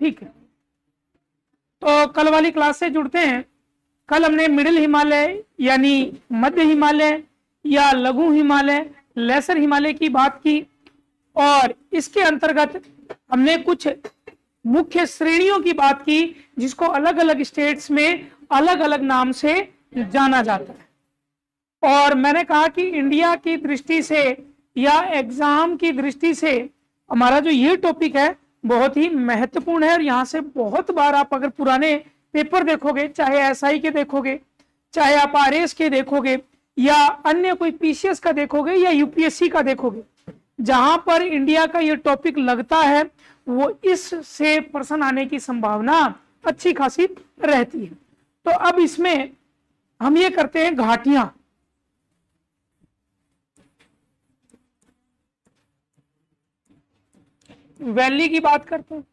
ठीक है, तो कल वाली क्लास से जुड़ते हैं। कल हमने मिडिल हिमालय यानी मध्य हिमालय या लघु हिमालय, लेसर हिमालय की बात की, और इसके अंतर्गत हमने कुछ मुख्य श्रेणियों की बात की जिसको अलग अलग स्टेट्स में अलग अलग नाम से जाना जाता है। और मैंने कहा कि इंडिया की दृष्टि से या एग्जाम की दृष्टि से हमारा जो ये टॉपिक है बहुत ही महत्वपूर्ण है, और यहाँ से बहुत बार आप अगर पुराने पेपर देखोगे, चाहे एसआई के देखोगे, चाहे आप आरएस के देखोगे, या अन्य कोई पीसीएस का देखोगे या यूपीएससी का देखोगे, जहां पर इंडिया का ये टॉपिक लगता है वो इससे प्रश्न आने की संभावना अच्छी खासी रहती है। तो अब इसमें हम ये करते हैं घाटियां। वैली की बात करते हैं।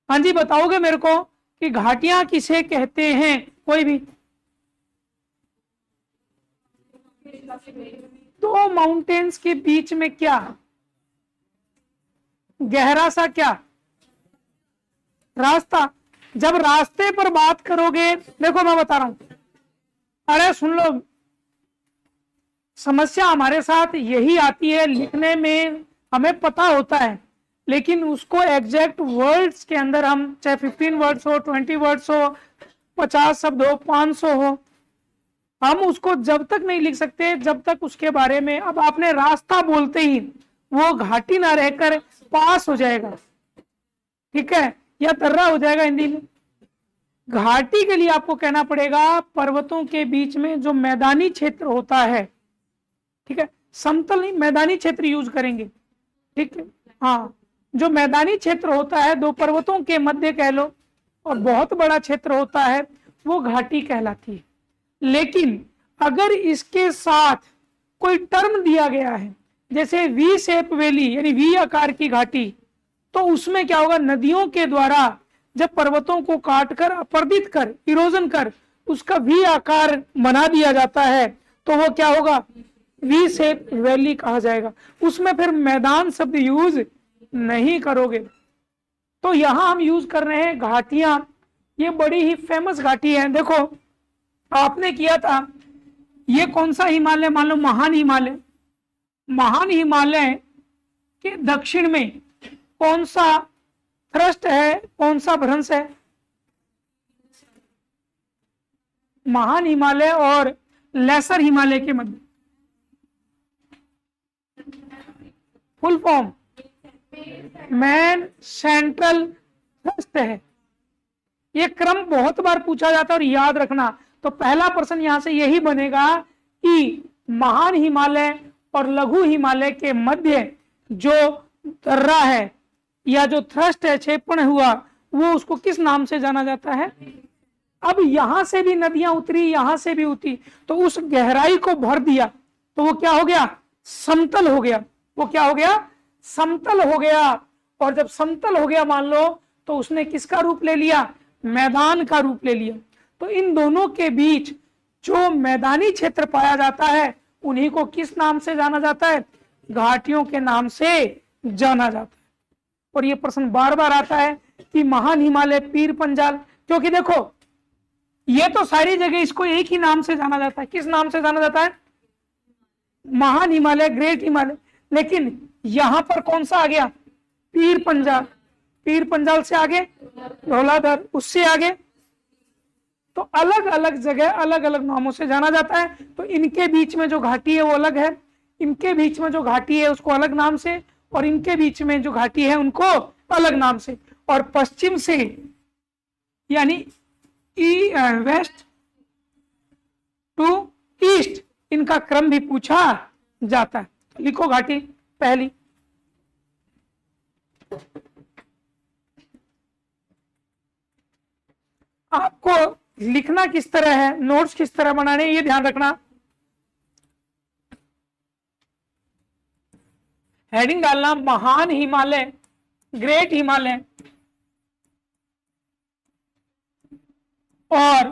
हाँ जी, बताओगे मेरे को कि घाटियां किसे कहते हैं? कोई भी। दो माउंटेन्स के बीच में क्या गहरा सा क्या रास्ता। जब रास्ते पर बात करोगे, देखो मैं बता रहा हूं, अरे सुन लो, समस्या हमारे साथ यही आती है, लिखने में हमें पता होता है लेकिन उसको एग्जैक्ट वर्ड्स के अंदर हम, चाहे 15 वर्ड्स हो, 20 वर्ड्स हो, 50 शब्द हो, 500 हो, हम उसको जब तक नहीं लिख सकते जब तक उसके बारे में, अब आपने रास्ता बोलते ही वो घाटी ना रहकर पास हो जाएगा, ठीक है, या तर्रा हो जाएगा हिंदी में। घाटी के लिए आपको कहना पड़ेगा पर्वतों के बीच में जो मैदानी क्षेत्र होता है, ठीक है, समतल नहीं, मैदानी क्षेत्र यूज करेंगे, ठीक है, हाँ, जो मैदानी क्षेत्र होता है दो पर्वतों के मध्य कह लो, और बहुत बड़ा क्षेत्र होता है, वो घाटी कहलाती है। लेकिन अगर इसके साथ कोई टर्म दिया गया है, जैसे वी शेप वैली यानी वी आकार की घाटी, तो उसमें क्या होगा, नदियों के द्वारा जब पर्वतों को काटकर, अपर्दित कर, इरोजन कर उसका वी आकार बना दिया जाता है, तो वो क्या होगा, वी शेप वैली कहा जाएगा। उसमें फिर मैदान शब्द यूज नहीं करोगे। तो यहां हम यूज कर रहे हैं घाटियां। ये बड़ी ही फेमस घाटी है। देखो आपने किया था, ये कौन सा हिमालय, मान लो महान हिमालय, महान हिमालय के दक्षिण में कौन सा थ्रस्ट है, कौन सा भ्रंश है? महान हिमालय और लेसर हिमालय के मध्य full form main central thrust है। ये क्रम बहुत बार पूछा जाता है और याद रखना। तो पहला प्रश्न यहां से यही बनेगा कि महान हिमालय और लघु हिमालय के मध्य जो दर्रा है या जो थ्रस्ट है, क्षेपण हुआ, वो उसको किस नाम से जाना जाता है? अब यहां से भी नदियां उतरी, यहां से भी उतरी, तो उस गहराई को भर दिया, तो वो क्या हो गया, समतल हो गया। वो क्या हो गया, समतल हो गया। और जब समतल हो गया मान लो, तो उसने किसका रूप ले लिया, मैदान का रूप ले लिया। तो इन दोनों के बीच जो मैदानी क्षेत्र पाया जाता है उन्हीं को किस नाम से जाना जाता है? घाटियों के नाम से जाना जाता है। और ये प्रश्न बार बार आता है कि महान हिमालय, पीर पंजाल, क्योंकि देखो ये तो सारी जगह इसको एक ही नाम से जाना जाता है। किस नाम से जाना जाता है? महान हिमालय, ग्रेट हिमालय। लेकिन यहां पर कौन सा आ गया, पीर पंजाल। पीर पंजाल से आगे धौलाधर, उससे आगे, तो अलग अलग जगह अलग अलग नामों से जाना जाता है। तो इनके बीच में जो घाटी है वो अलग है, इनके बीच में जो घाटी है उसको अलग नाम से, और इनके बीच में जो घाटी है उनको अलग नाम से। और पश्चिम से यानी वेस्ट टू ईस्ट इनका क्रम भी पूछा जाता है। तो लिखो घाटी पहली, आपको लिखना किस तरह है, नोट्स किस तरह बनाने, ये ध्यान रखना। हेडिंग डालना महान हिमालय, ग्रेट हिमालय और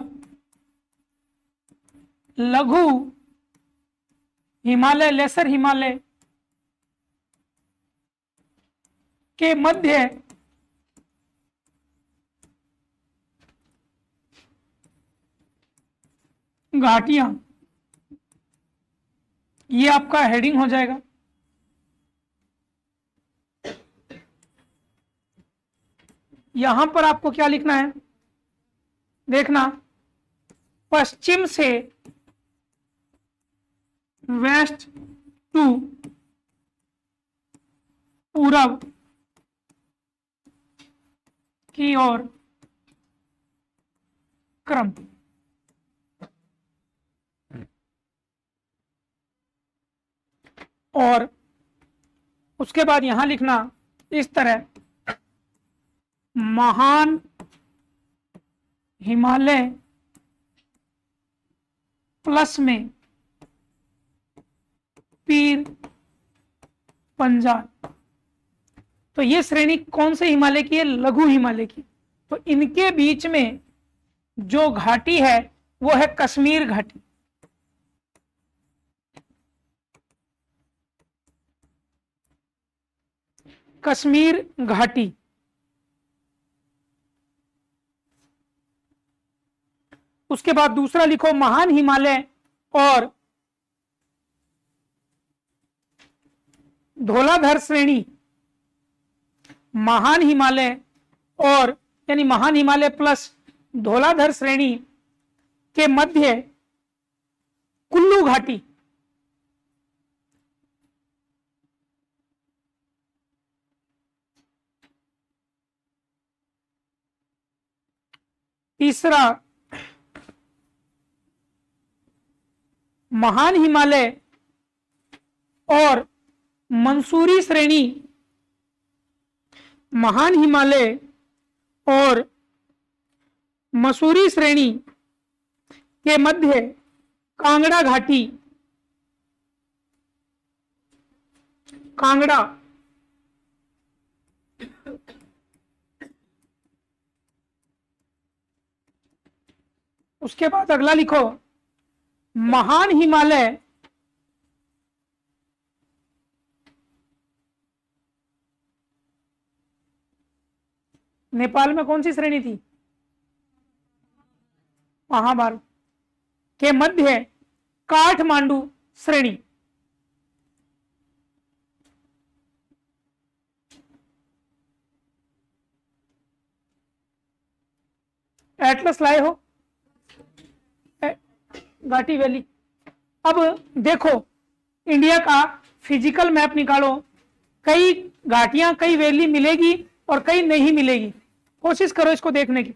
लघु हिमालय, लेसर हिमालय। के मध्य घाटियां, ये आपका हेडिंग हो जाएगा। यहां पर आपको क्या लिखना है, देखना, पश्चिम से वेस्ट टू पूरब की ओर क्रम। और उसके बाद यहां लिखना इस तरह, महान हिमालय प्लस में पीर पंजाल। तो ये श्रेणी कौन से हिमालय की है, लघु हिमालय की। तो इनके बीच में जो घाटी है वो है कश्मीर घाटी। कश्मीर घाटी। उसके बाद दूसरा लिखो, महान हिमालय और धौलाधर श्रेणी, महान हिमालय और यानी महान हिमालय प्लस धौलाधर श्रेणी के मध्य कुल्लू घाटी। तीसरा, महान हिमालय और मंसूरी श्रेणी, महान हिमालय और मसूरी श्रेणी के मध्य कांगड़ा घाटी। कांगड़ा। उसके बाद अगला लिखो, महान हिमालय नेपाल में कौन सी श्रेणी थी, महाभारत के मध्य काठमांडू श्रेणी। एटलस लाए हो, घाटी वैली। अब देखो, इंडिया का फिजिकल मैप निकालो, कई घाटियां कई वैली मिलेगी और कई नहीं मिलेगी। कोशिश करो इसको देखने की।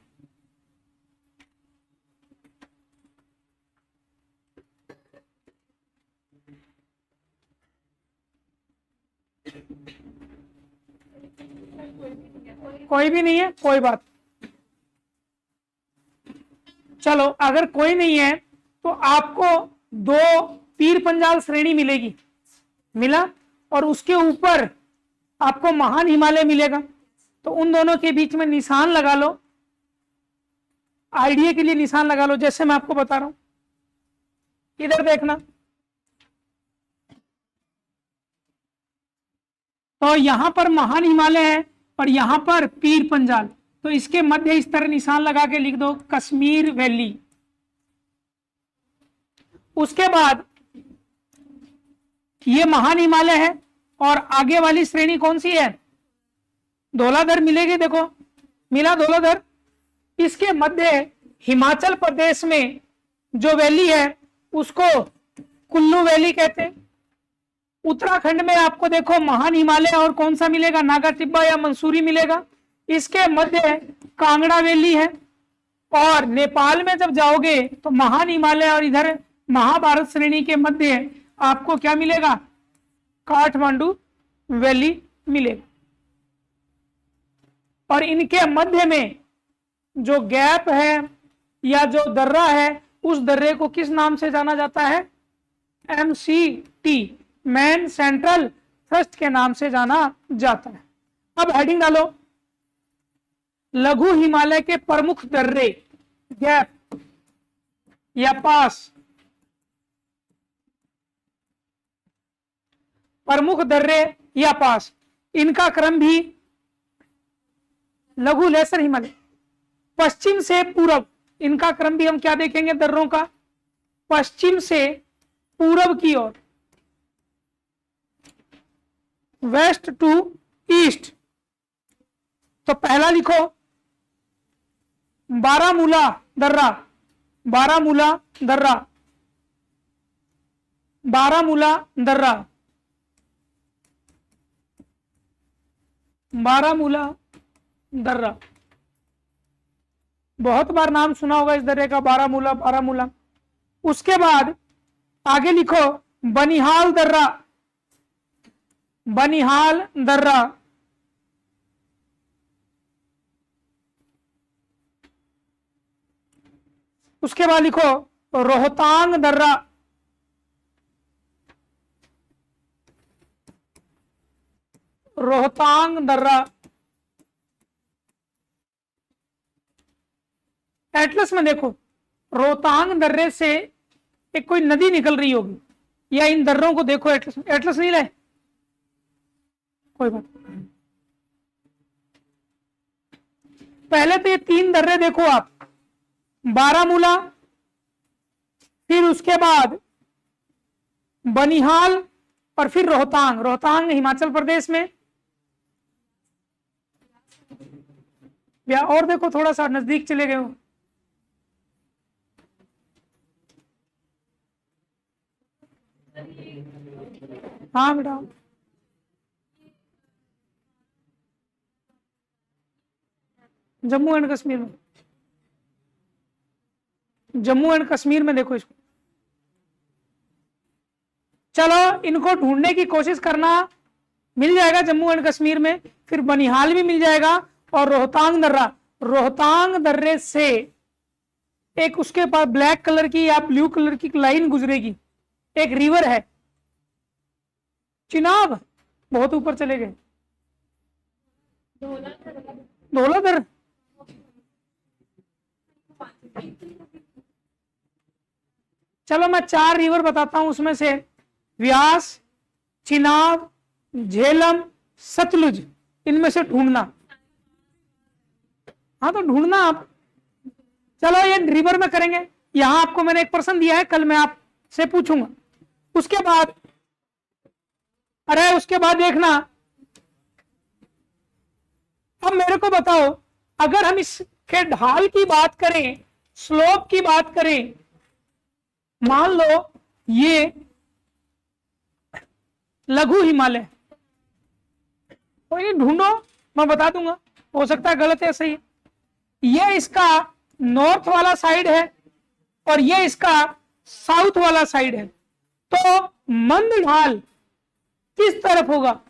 कोई भी नहीं है, कोई बात। चलो, अगर कोई नहीं है तो आपको दो पीर पंजाल श्रेणी मिलेगी, मिला, और उसके ऊपर आपको महान हिमालय मिलेगा। तो उन दोनों के बीच में निशान लगा लो, आइडिया के लिए निशान लगा लो, जैसे मैं आपको बता रहा हूं। इधर देखना, तो यहां पर महान हिमालय है और यहां पर पीर पंजाल। तो इसके मध्य इस तरह निशान लगा के लिख दो, कश्मीर वैली। उसके बाद ये महान हिमालय है और आगे वाली श्रेणी कौन सी है, धौलाधर मिलेगी। देखो, मिला धौलाधर। इसके मध्य हिमाचल प्रदेश में जो वैली है उसको कुल्लू वैली कहते हैं। उत्तराखंड में आपको देखो महान हिमालय और कौन सा मिलेगा, नागा टिब्बा या मंसूरी मिलेगा। इसके मध्य कांगड़ा वैली है। और नेपाल में जब जाओगे तो महान हिमालय और इधर महाभारत श्रेणी के मध्य आपको क्या मिलेगा, काठमांडू वैली मिलेगा। और इनके मध्य में जो गैप है या जो दर्रा है, उस दर्रे को किस नाम से जाना जाता है, MCT, मेन सेंट्रल थ्रस्ट के नाम से जाना जाता है। अब हेडिंग डालो, लघु हिमालय के प्रमुख दर्रे, गैप या पास। प्रमुख दर्रे या पास, इनका क्रम भी लघु लेसर हिमालय। पश्चिम से पूरब, इनका क्रम भी हम क्या देखेंगे दर्रों का, पश्चिम से पूरब की ओर, वेस्ट टू ईस्ट। तो पहला लिखो बारामूला दर्रा, बारामूला दर्रा, बारामूला दर्रा, बारामूला दर्रा। बहुत बार नाम सुना होगा इस दर्रे का, बारामूला बारामूला। उसके बाद आगे लिखो बनिहाल दर्रा, बनिहाल दर्रा, उसके बाद लिखो रोहतांग दर्रा, रोहतांग दर्रा। एटलस में देखो रोहतांग दर्रे से एक कोई नदी निकल रही होगी, या इन दर्रों को देखो, एटलस, एटलस नहीं लाए, कोई बात नहीं। पहले तो ये 3 दर्रे देखो आप, बारामूला, फिर उसके बाद बनिहाल, और फिर रोहतांग। रोहतांग हिमाचल प्रदेश में, या और देखो थोड़ा सा नजदीक चले गए हो, हाँ बेटा, जम्मू एंड कश्मीर में, जम्मू एंड कश्मीर में देखो इसको। चलो इनको ढूंढने की कोशिश करना, मिल जाएगा जम्मू एंड कश्मीर में, फिर बनिहाल भी मिल जाएगा, और रोहतांग दर्रा। रोहतांग दर्रे से एक उसके पास ब्लैक कलर की या ब्लू कलर की लाइन गुजरेगी, एक रिवर है, चिनाब, बहुत ऊपर चले गए, धौलाधर। चलो मैं 4 रिवर बताता हूं, उसमें से व्यास, चिनाब, झेलम, सतलुज, इनमें से ढूंढना। हाँ तो ढूंढना आप। चलो ये रिवर में करेंगे, यहां आपको मैंने एक प्रश्न दिया है, कल मैं आपसे पूछूंगा। उसके बाद, अरे उसके बाद देखना, अब मेरे को बताओ, अगर हम इसके ढाल की बात करें, स्लोप की बात करें, मान लो ये लघु हिमालय, कोई नहीं, ढूंढो, मैं बता दूंगा, हो सकता है गलत है सही है। ये इसका नॉर्थ वाला साइड है और ये इसका साउथ वाला साइड है, तो मंद ढाल किस तरफ होगा?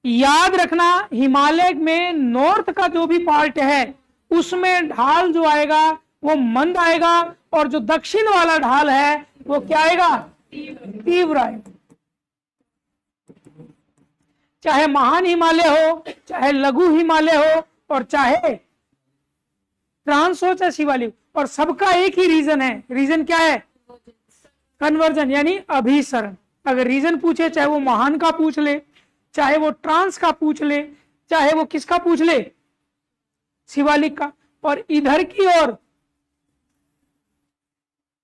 याद रखना, हिमालय में नॉर्थ का जो भी पार्ट है उसमें ढाल जो आएगा वो मंद आएगा, और जो दक्षिण वाला ढाल है वो क्या आएगा? तीव्र आएगा। चाहे महान हिमालय हो, चाहे लघु हिमालय हो, और चाहे ट्रांस हो, चाहे शिवालिक, और सबका एक ही रीजन है। रीजन क्या है? कन्वर्जन, यानी अभिसरण। अगर रीजन पूछे, चाहे वो महान का पूछ ले, चाहे वो ट्रांस का पूछ ले, चाहे वो किसका पूछ ले, शिवालिक का। और इधर की ओर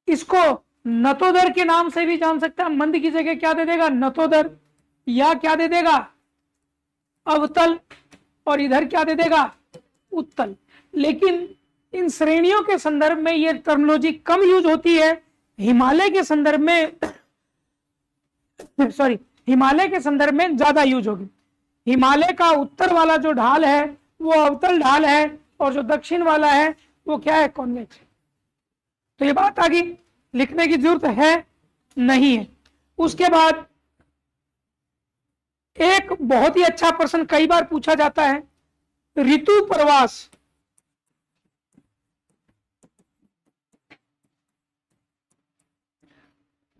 इसको नतोदर के नाम से भी जान सकता है। मंद की जगह क्या दे देगा? नतोदर, या क्या दे देगा? अवतल, और इधर क्या दे देगा? उत्तल। लेकिन इन श्रेणियों के संदर्भ में ये टर्मिनोलॉजी कम यूज होती है। हिमालय के संदर्भ में हिमालय के संदर्भ में ज्यादा यूज होगी। हिमालय का उत्तर वाला जो ढाल है वो अवतल ढाल है, और जो दक्षिण वाला है वो क्या है? कॉन्वेक्स। तो ये बात आगे लिखने की जरूरत है नहीं है। उसके बाद एक बहुत ही अच्छा प्रश्न कई बार पूछा जाता है, ऋतु प्रवास।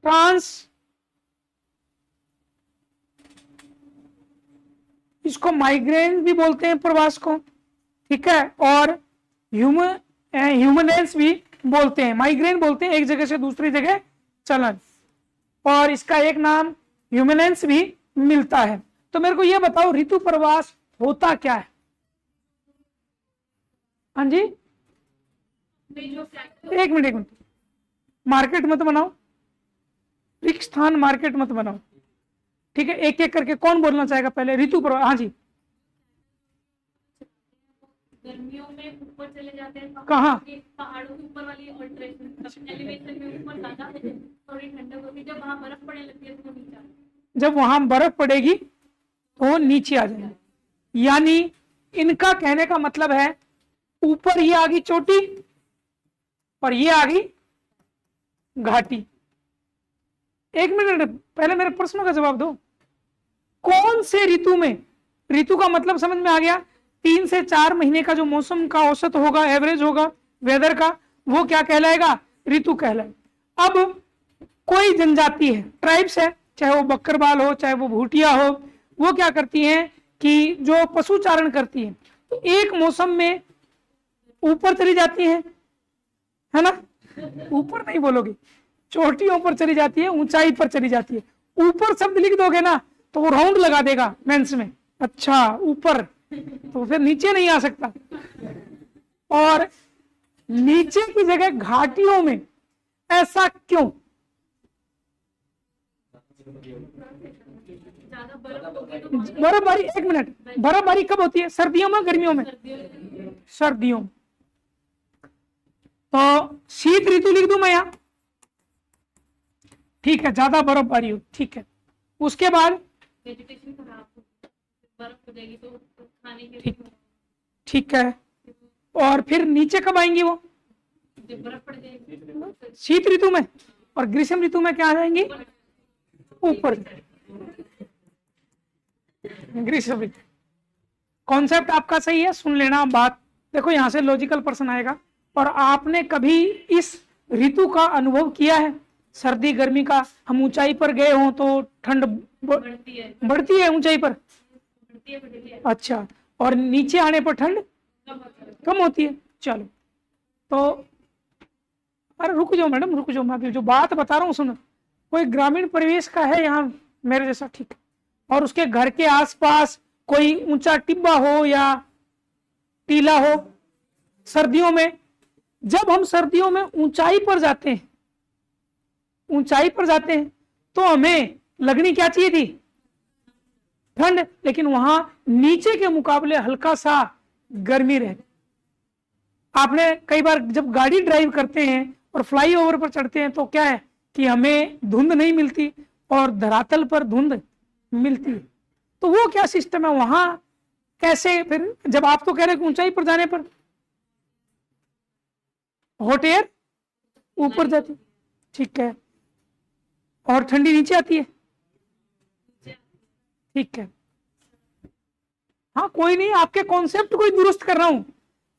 ट्रांस, इसको माइग्रेन भी बोलते हैं प्रवास को, ठीक है, और ह्यूमनेंस भी बोलते हैं। माइग्रेन बोलते हैं एक जगह से दूसरी जगह चलन, और इसका एक नाम ह्यूमनेंस भी मिलता है। तो मेरे को ये बताओ, ऋतु प्रवास होता क्या है? हाँ जी, एक मिनट, मार्केट मत बनाओ, रिक्त स्थान मार्केट मत बनाओ, ठीक है। एक एक करके कौन बोलना चाहेगा पहले? ऋतु पर, हाँ जी। गर्मियों में ऊपर चले जाते हैं, कहाँ? पहाड़ों के ऊपर वाली एलिवेशन में ऊपर ज्यादा थोड़ी ठंडक होती है, जब वहां बर्फ पड़ने लगती है तो नीचे, जब वहां बर्फ पड़ेगी तो नीचे आ जाएंगे। यानी इनका कहने का मतलब है ऊपर ये आ गई चोटी और ये आ गई घाटी। एक मिनट, पहले मेरे प्रश्नों का जवाब दो। कौन से ऋतु में, ऋतु का मतलब समझ में आ गया, 3 से 4 महीने का जो मौसम का औसत होगा, एवरेज होगा वेदर का, वो क्या कहलाएगा? ऋतु कहलाएगा। अब कोई जनजाति है, ट्राइब्स है, चाहे वो बकरवाल हो, चाहे वो भूटिया हो, वो क्या करती हैं कि जो पशुचारण करती हैं, तो एक मौसम में ऊपर चली जाती हैं, है ना? ऊपर नहीं बोलोगे, चोटियों पर चली जाती है, ऊंचाई पर चली जाती है। ऊपर शब्द लिख दोगे ना तो वो राउंड लगा देगा मेंस में, अच्छा ऊपर, तो फिर नीचे नहीं आ सकता। और नीचे की जगह घाटियों में, ऐसा क्यों? बर्फबारी, एक मिनट, बर्फबारी कब होती है? सर्दियों में, गर्मियों में? सर्दियों। तो शीत ऋतु लिख दूं मैं यहां, ठीक है, ज्यादा बर्फबारी हो, ठीक है। उसके बाद वेजिटेशन खराब, बर्फ हो जाएगी तो खाने के, ठीक, ठीक है। और फिर नीचे कब आएंगी वो? जब बर्फ पड़ जाएगी शीत ऋतु में। और ग्रीष्म ऋतु में क्या आ जाएंगी? ऊपर। ग्रीष्म ऋतु। कॉन्सेप्ट आपका सही है, सुन लेना बात। देखो यहां से लॉजिकल पर्सन आएगा। और आपने कभी इस ऋतु का अनुभव किया है, सर्दी गर्मी का? हम ऊंचाई पर गए हों तो ठंड बढ़ती है ऊंचाई पर, बढ़ती है। अच्छा, और नीचे आने पर ठंड कम होती है। चलो, तो अरे रुक जाओ मैडम, रुक जाओ, मैं अभी जो बात बता रहा हूँ सुनो। कोई ग्रामीण परिवेश का है यहाँ मेरे जैसा, ठीक है, और उसके घर के आसपास कोई ऊंचा टिब्बा हो या टीला हो, सर्दियों में, जब हम सर्दियों में ऊंचाई पर जाते हैं, ऊंचाई पर जाते हैं तो हमें लगनी क्या चाहिए थी? ठंड। लेकिन वहां नीचे के मुकाबले हल्का सा गर्मी रहती। आपने कई बार जब गाड़ी ड्राइव करते हैं और फ्लाईओवर पर चढ़ते हैं तो क्या है कि हमें धुंध नहीं मिलती और धरातल पर धुंध मिलती है। तो वो क्या सिस्टम है वहां? कैसे फिर, जब आप तो कह रहे हैं ऊंचाई पर जाने पर हॉट एयर ऊपर जाती, ठीक है, और ठंडी नीचे आती है, ठीक है। हाँ कोई नहीं, आपके कॉन्सेप्ट को ही दुरुस्त कर रहा हूं।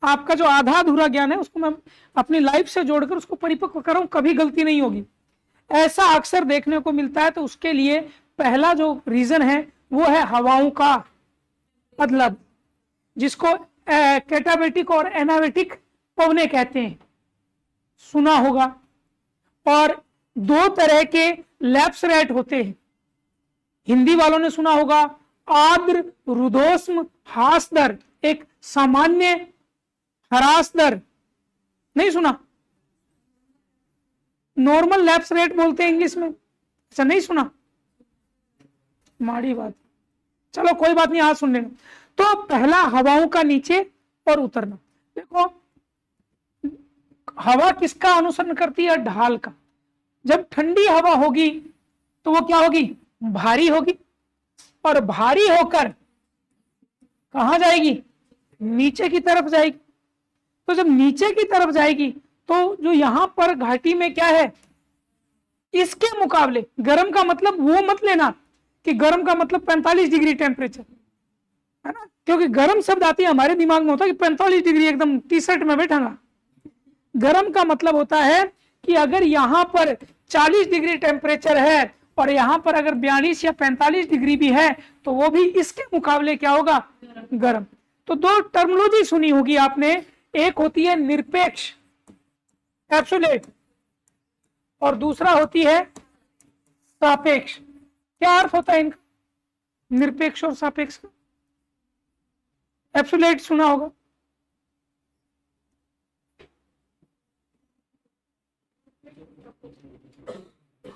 आपका जो आधा अधूरा ज्ञान है उसको मैं अपनी लाइफ से जोड़कर उसको परिपक्व कर रहा हूं, कभी गलती नहीं होगी। ऐसा अक्सर देखने को मिलता है। तो उसके लिए पहला जो रीजन है वो है हवाओं का बदलाव, जिसको कैटाबेटिक और एनाबेटिक पवने कहते हैं, सुना होगा। और 2 तरह के लैप्स रेट होते हैं, हिंदी वालों ने सुना होगा, आर्द्र रुदोष्म हास दर, एक सामान्य ह्रास दर, नहीं सुना? नॉर्मल लैप्स रेट बोलते हैं इंग्लिश में, अच्छा नहीं सुना? माड़ी बात, चलो कोई बात नहीं, आज सुन लेना। तो पहला हवाओं का नीचे और उतरना। देखो हवा किसका अनुसरण करती है? ढाल का। जब ठंडी हवा होगी तो वो क्या होगी? भारी होगी, और भारी होकर कहां जाएगी? नीचे की तरफ जाएगी। तो जब नीचे की तरफ जाएगी तो जो यहां पर घाटी में क्या है, इसके मुकाबले गर्म का मतलब वो मत लेना कि गर्म का मतलब 45 डिग्री टेम्परेचर, है ना? क्योंकि गर्म शब्द आती है हमारे दिमाग में होता है कि 45 डिग्री एकदम टी शर्ट में बैठांगा। गर्म का मतलब होता है कि अगर यहां पर 40 डिग्री टेम्परेचर है और यहां पर अगर 42 या 45 डिग्री भी है तो वो भी इसके मुकाबले क्या होगा? गर्म। तो 2 टर्मिनोलॉजी सुनी होगी आपने, एक होती है निरपेक्ष एब्सोल्यूट, और दूसरा होती है सापेक्ष। क्या अर्थ होता है इनका, निरपेक्ष और सापेक्ष का? एब्सोल्यूट सुना होगा,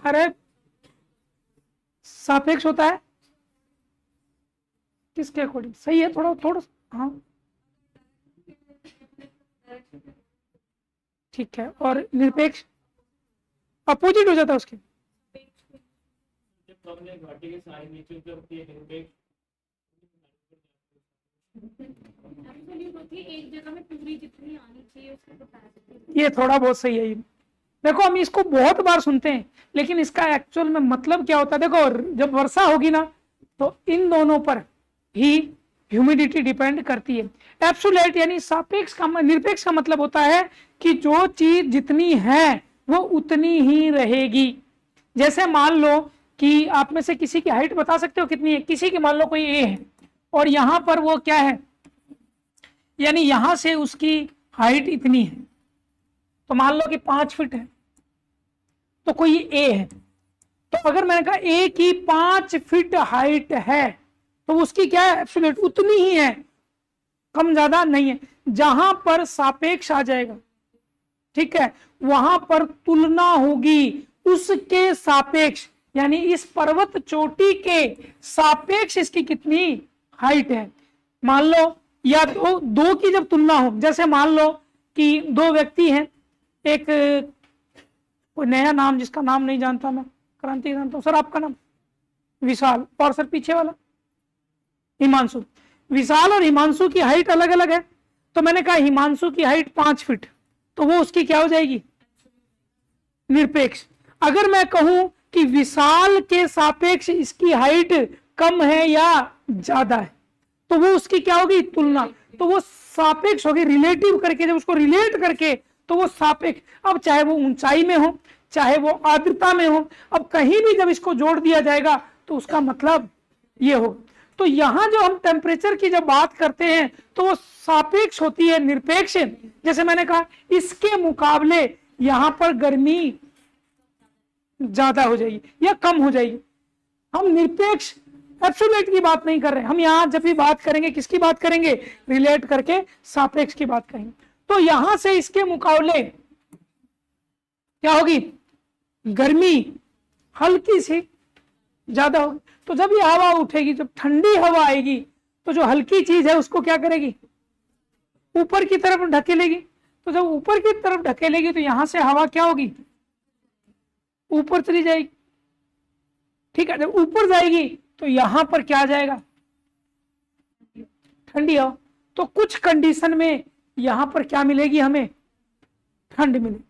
अरे सापेक्ष होता है किसके अकॉर्डिंग? सही है, थोड़ा थोड़ा हाँ ठीक है। और निरपेक्ष अपोजिट हो जाता है उसके। एक जगह में पूरी जितनी आनी चाहिए उसको capacity। ये थोड़ा बहुत सही है। देखो हम इसको बहुत बार सुनते हैं, लेकिन इसका एक्चुअल में मतलब क्या होता है? देखो जब वर्षा होगी ना, तो इन दोनों पर ही ह्यूमिडिटी डिपेंड करती है। एब्सोल्यूट यानी सापेक्ष का, निरपेक्ष का मतलब होता है कि जो चीज जितनी है वो उतनी ही रहेगी। जैसे मान लो कि आप में से किसी की हाइट बता सकते हो कितनी है? किसी की मान लो कोई ए है और यहां पर वो क्या है, यानी यहां से उसकी हाइट इतनी है, तो मान लो कि 5 फीट है, तो कोई ए है, तो अगर मैंने कहा ए की 5 फीट हाइट है, तो उसकी क्या है? एब्सोल्यूट उतनी ही है, कम ज्यादा नहीं है। जहां पर सापेक्ष आ जाएगा, ठीक है, वहां पर तुलना होगी उसके सापेक्ष, यानी इस पर्वत चोटी के सापेक्ष इसकी कितनी हाइट है। मान लो या दो की जब तुलना हो, जैसे मान लो कि दो व्यक्ति हैं, एक कोई नया नाम जिसका नाम नहीं जानता मैं, क्रांति जानता हूं सर, आपका नाम? विशाल। और सर पीछे वाला? हिमांशु। विशाल और हिमांशु की हाइट अलग अलग है, तो मैंने कहा हिमांशु की हाइट 5 फीट, तो वो उसकी क्या हो जाएगी? निरपेक्ष। अगर मैं कहूं कि विशाल के सापेक्ष इसकी हाइट कम है या ज्यादा है, तो वो उसकी क्या होगी? तुलना। तो वो सापेक्ष होगी, रिलेटिव करके, जब उसको रिलेट करके तो वो सापेक्ष। अब चाहे वो ऊंचाई में हो, चाहे वो आर्द्रता में हो, अब कहीं भी जब इसको जोड़ दिया जाएगा तो उसका मतलब ये हो। तो यहां जो हम टेम्परेचर की जब बात करते हैं तो वो सापेक्ष होती है, निरपेक्ष। जैसे मैंने कहा इसके मुकाबले यहां पर गर्मी ज्यादा हो जाएगी या कम हो जाएगी। हम निरपेक्ष एब्सोल्यूट की बात नहीं कर रहे। हम यहां जब भी बात करेंगे किसकी बात करेंगे? रिलेट करके सापेक्ष की बात करेंगे। तो यहां से इसके मुकाबले क्या होगी? गर्मी हल्की सी ज्यादा होगी। तो जब ये हवा उठेगी, जब ठंडी हवा आएगी, तो जो हल्की चीज है उसको क्या करेगी? ऊपर की तरफ ढकेलेगी। तो जब ऊपर की तरफ ढकेलेगी तो यहां से हवा क्या होगी? ऊपर चली जाएगी। ठीक है, जब ऊपर जाएगी तो यहां पर क्या आ जाएगा? ठंडी हवा। तो कुछ कंडीशन में यहां पर क्या मिलेगी? हमें ठंड मिलेगी।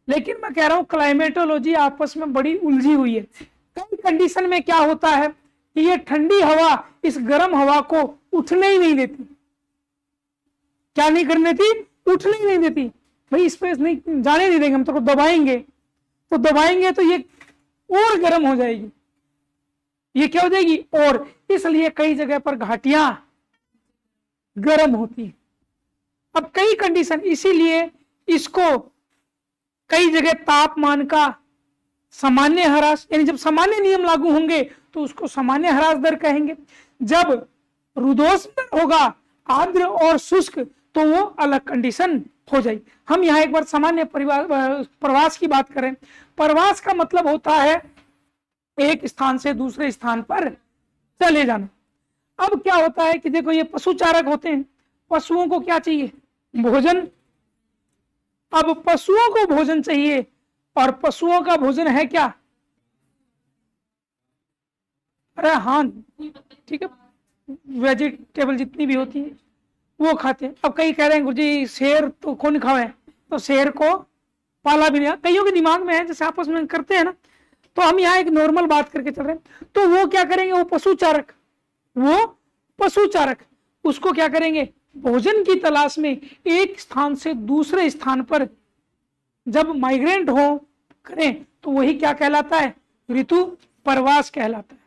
लेकिन मैं कह रहा हूं क्लाइमेटोलॉजी आपस में बड़ी उलझी हुई है। कई कंडीशन में क्या होता है कि ये ठंडी हवा इस गर्म हवा को उठने ही नहीं देती। क्या नहीं करने देती? उठने ही नहीं देती। भाई स्पेस नहीं जाने नहीं देंगे, हम तो दबाएंगे, तो दबाएंगे तो ये और गर्म हो जाएगी। ये क्या हो जाएगी? और इसलिए कई जगह पर घाटियां गर्म होती हैं। अब कई कंडीशन, इसीलिए इसको कई जगह तापमान का सामान्य ह्रास, यानी जब सामान्य नियम लागू होंगे तो उसको सामान्य ह्रास दर कहेंगे। जब रुदोष्म होगा, आर्द्र और शुष्क, तो वो अलग कंडीशन हो जाएगी। हम यहाँ एक बार सामान्य प्रवास की बात करें। प्रवास का मतलब होता है एक स्थान से दूसरे स्थान पर चले जाना। अब क्या होता है कि देखो ये पशु चारक होते हैं, पशुओं को क्या चाहिए? भोजन। अब पशुओं को भोजन चाहिए, और पशुओं का भोजन है क्या? अरे हाँ ठीक है, वेजिटेबल जितनी भी होती है वो खाते हैं। अब कई कह रहे हैं गुरुजी शेर तो कौन खावे, तो शेर को पाला भी नहीं। कईयों के दिमाग में है, जैसे आपस में करते हैं ना, तो हम यहाँ एक नॉर्मल बात करके चल रहे हैं। तो वो क्या करेंगे? वो पशुचारक, वो पशुचारक उसको क्या करेंगे? भोजन की तलाश में एक स्थान से दूसरे स्थान पर जब माइग्रेंट हो करें, तो वही क्या कहलाता है? ऋतु प्रवास कहलाता है।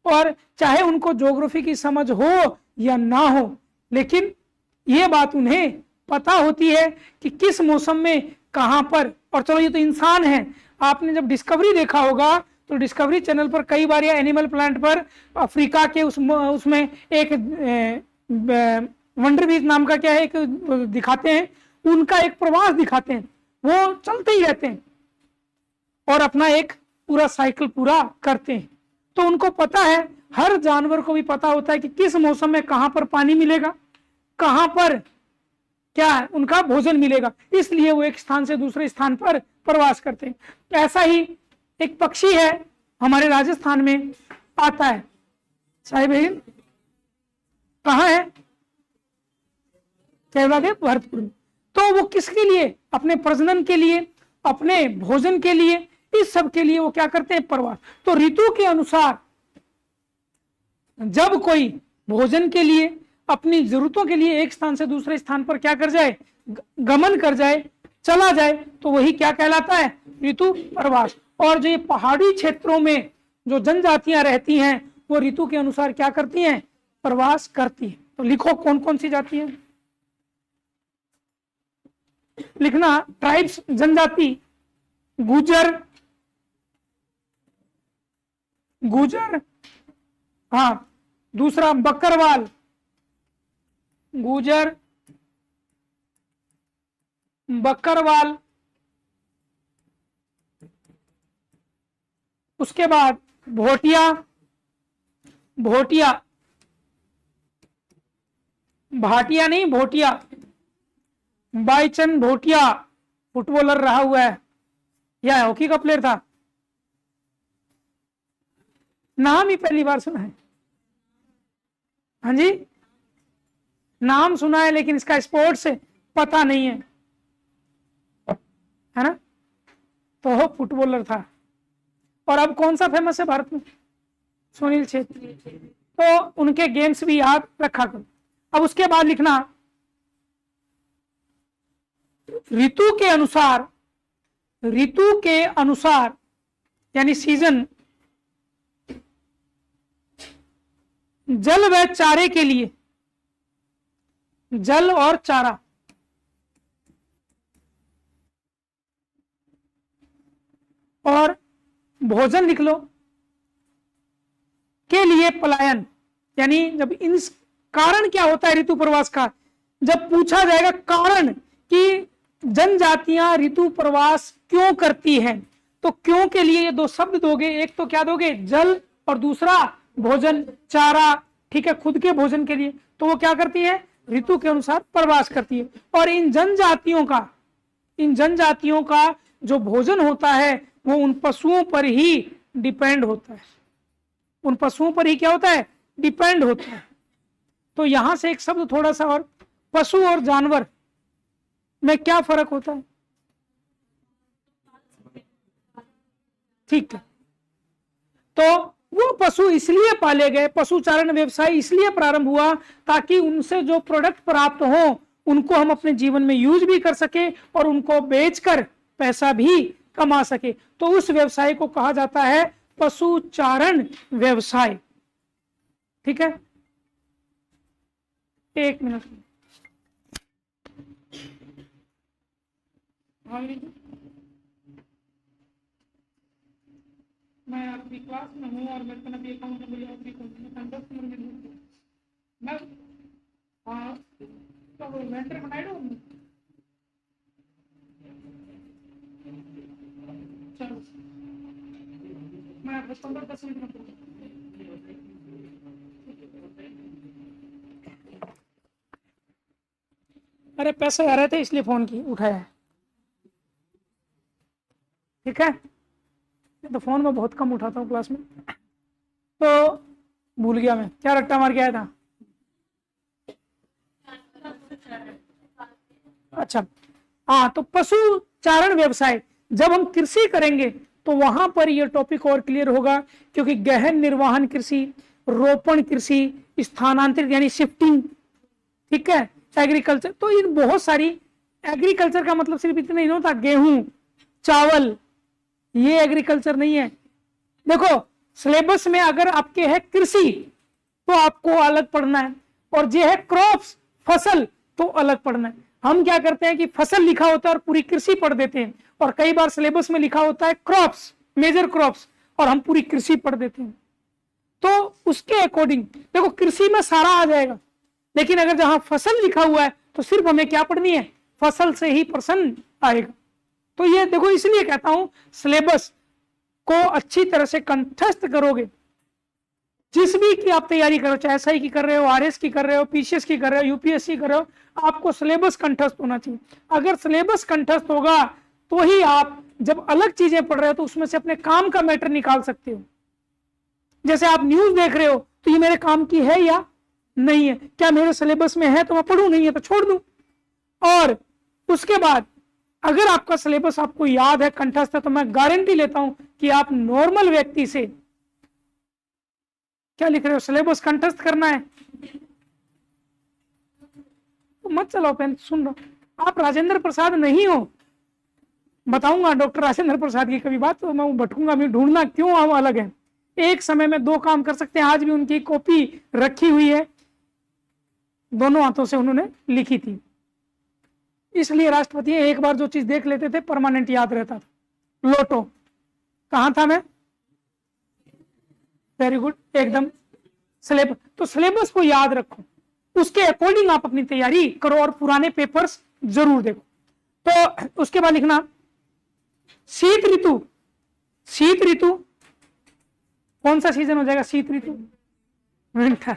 और चाहे उनको ज्योग्राफी की समझ हो या ना हो, लेकिन ये बात उन्हें पता होती है कि किस मौसम में कहां पर। और चलो ये तो इंसान है, आपने जब डिस्कवरी देखा होगा तो डिस्कवरी चैनल पर कई बार या एनिमल प्लांट पर अफ्रीका के उसमें एक वंडर बीज नाम का क्या है एक दिखाते हैं, उनका एक प्रवास दिखाते हैं। वो चलते ही रहते हैं और अपना एक पूरा साइकिल पूरा करते हैं। तो उनको पता है, हर जानवर को भी पता होता है कि किस मौसम में कहां पर पानी मिलेगा, कहां पर क्या है उनका भोजन मिलेगा, इसलिए वो एक स्थान से दूसरे स्थान पर प्रवास करते हैं। तो ऐसा ही एक पक्षी है हमारे राजस्थान में आता है, साहिब कहाँ है, केवला के भरतपुर में। तो वो किसके लिए, अपने प्रजनन के लिए, अपने भोजन के लिए, इस सब के लिए वो क्या करते हैं, प्रवास। तो ऋतु के अनुसार जब कोई भोजन के लिए, अपनी जरूरतों के लिए एक स्थान से दूसरे स्थान पर क्या कर जाए, गमन कर जाए, चला जाए, तो वही क्या कहलाता है, ऋतु प्रवास। और जो ये पहाड़ी क्षेत्रों में जो जनजातियां रहती हैं वो ऋतु के अनुसार क्या करती हैं, प्रवास करती हैं। तो लिखो कौन कौन सी जाति है, लिखना। ट्राइब्स जनजाति, गुजर, हाँ, दूसरा बकरवाल, गुजर, बकरवाल, उसके बाद भोटिया, भाटिया नहीं, भोटिया, बाईचंद भोटिया फुटबॉलर रहा हुआ है या हॉकी का प्लेयर था, नाम ही पहली बार सुना है। हाँ जी, नाम सुना है लेकिन इसका स्पोर्ट्स से पता नहीं है ना। तो वो फुटबॉलर था। और अब कौन सा फेमस है भारत में, सुनील छेत्री। तो उनके गेम्स भी याद रखा करो। अब उसके बाद लिखना, ऋतु के अनुसार यानी सीजन, जल व चारे के लिए, जल और चारा, और भोजन लिख लो, के लिए पलायन। यानी जब इन कारण क्या होता है ऋतु प्रवास का, जब पूछा जाएगा कारण कि जनजातियां ऋतु प्रवास क्यों करती हैं, तो क्यों के लिए ये दो शब्द दोगे, एक तो क्या दोगे, जल, और दूसरा भोजन, चारा, ठीक है, खुद के भोजन के लिए। तो वो क्या करती है, ऋतु के अनुसार प्रवास करती है। और इन जनजातियों का जो भोजन होता है वो उन पशुओं पर ही डिपेंड होता है, उन पशुओं पर ही क्या होता है, डिपेंड होता है। तो यहां से एक शब्द थोड़ा सा और, पशु और जानवर में क्या फर्क होता है, ठीक है। तो वो पशु इसलिए पाले गए, पशुचारण व्यवसाय इसलिए प्रारंभ हुआ ताकि उनसे जो प्रोडक्ट प्राप्त हो उनको हम अपने जीवन में यूज भी कर सके और उनको बेचकर पैसा भी कमा सके। तो उस व्यवसाय को कहा जाता है पशुचारण व्यवसाय, ठीक है। एक मिनट, मैं आपकी क्लास में हूँ और मेरे को अभी अकाउंट नंबर याद नहीं करना, मैं हाँ तो इन्वेंटर बनाए दो। चलो मैं 15-10 मिनट में, अरे पैसे आ रहे थे इसलिए फोन की उठाया है, ठीक है। तो फोन में बहुत कम उठाता हूँ क्लास में, तो भूल गया मैं क्या रट्टा मार के आया था। अच्छा हाँ, तो पशु चारण व्यवसाय, जब हम कृषि करेंगे तो वहां पर यह टॉपिक और क्लियर होगा, क्योंकि गहन निर्वहन कृषि, रोपण कृषि, स्थानांतरित यानी शिफ्टिंग, ठीक है, एग्रीकल्चर। तो इन बहुत सारी, एग्रीकल्चर का मतलब सिर्फ इतना नहीं होता गेहूं चावल, ये एग्रीकल्चर नहीं है। देखो सिलेबस में अगर आपके है कृषि तो आपको अलग पढ़ना है, और जो है क्रॉप्स फसल तो अलग पढ़ना है। हम क्या करते हैं कि फसल लिखा होता है और पूरी कृषि पढ़ देते हैं, और कई बार सिलेबस में लिखा होता है क्रॉप्स, मेजर क्रॉप्स, और हम पूरी कृषि पढ़ देते हैं। तो उसके अकॉर्डिंग देखो कृषि में सारा आ जाएगा, लेकिन अगर जहां फसल लिखा हुआ है तो सिर्फ हमें क्या पढ़नी है, फसल से ही प्रश्न आएगा। तो ये देखो इसलिए कहता हूं सिलेबस को अच्छी तरह से कंठस्थ करोगे, जिस भी की आप तैयारी करो, चाहे एसआई की कर रहे हो, आरएस की कर रहे हो, पीसीएस की कर रहे हो, यूपीएससी कर रहे हो, आपको सिलेबस कंठस्थ होना चाहिए। अगर सिलेबस कंठस्थ होगा तो ही आप जब अलग चीजें पढ़ रहे हो तो उसमें से अपने काम का मैटर निकाल सकते हो। जैसे आप न्यूज देख रहे हो तो ये मेरे काम की है या नहीं है, क्या मेरे सिलेबस में है तो मैं पढ़ूं, नहीं है तो छोड़ दूं। और उसके बाद अगर आपका सिलेबस आपको याद है, कंठस्थ है, तो मैं गारंटी लेता हूं कि आप नॉर्मल व्यक्ति से, क्या लिख रहे हो, सिलेबस कंठस्थ करना है तो मत चलाओ पेन, सुन लो। आप राजेंद्र प्रसाद नहीं हो, बताऊंगा डॉक्टर राजेंद्र प्रसाद की कभी बात तो मैं भटकूंगा, मैं ढूंढना क्यों हम अलग है। एक समय में दो काम कर सकते हैं, आज भी उनकी कॉपी रखी हुई है, दोनों हाथों से उन्होंने लिखी थी। इसलिए राष्ट्रपति एक बार जो चीज देख लेते थे परमानेंट याद रहता था। लोटो कहां था मैं, वेरी गुड, एकदम सिलेबस। तो सिलेबस को याद रखो, उसके अकॉर्डिंग आप अपनी तैयारी करो और पुराने पेपर्स जरूर देखो। तो उसके बाद लिखना शीत ऋतु। शीत ऋतु कौन सा सीजन हो जाएगा, शीत ऋतु, विंटर।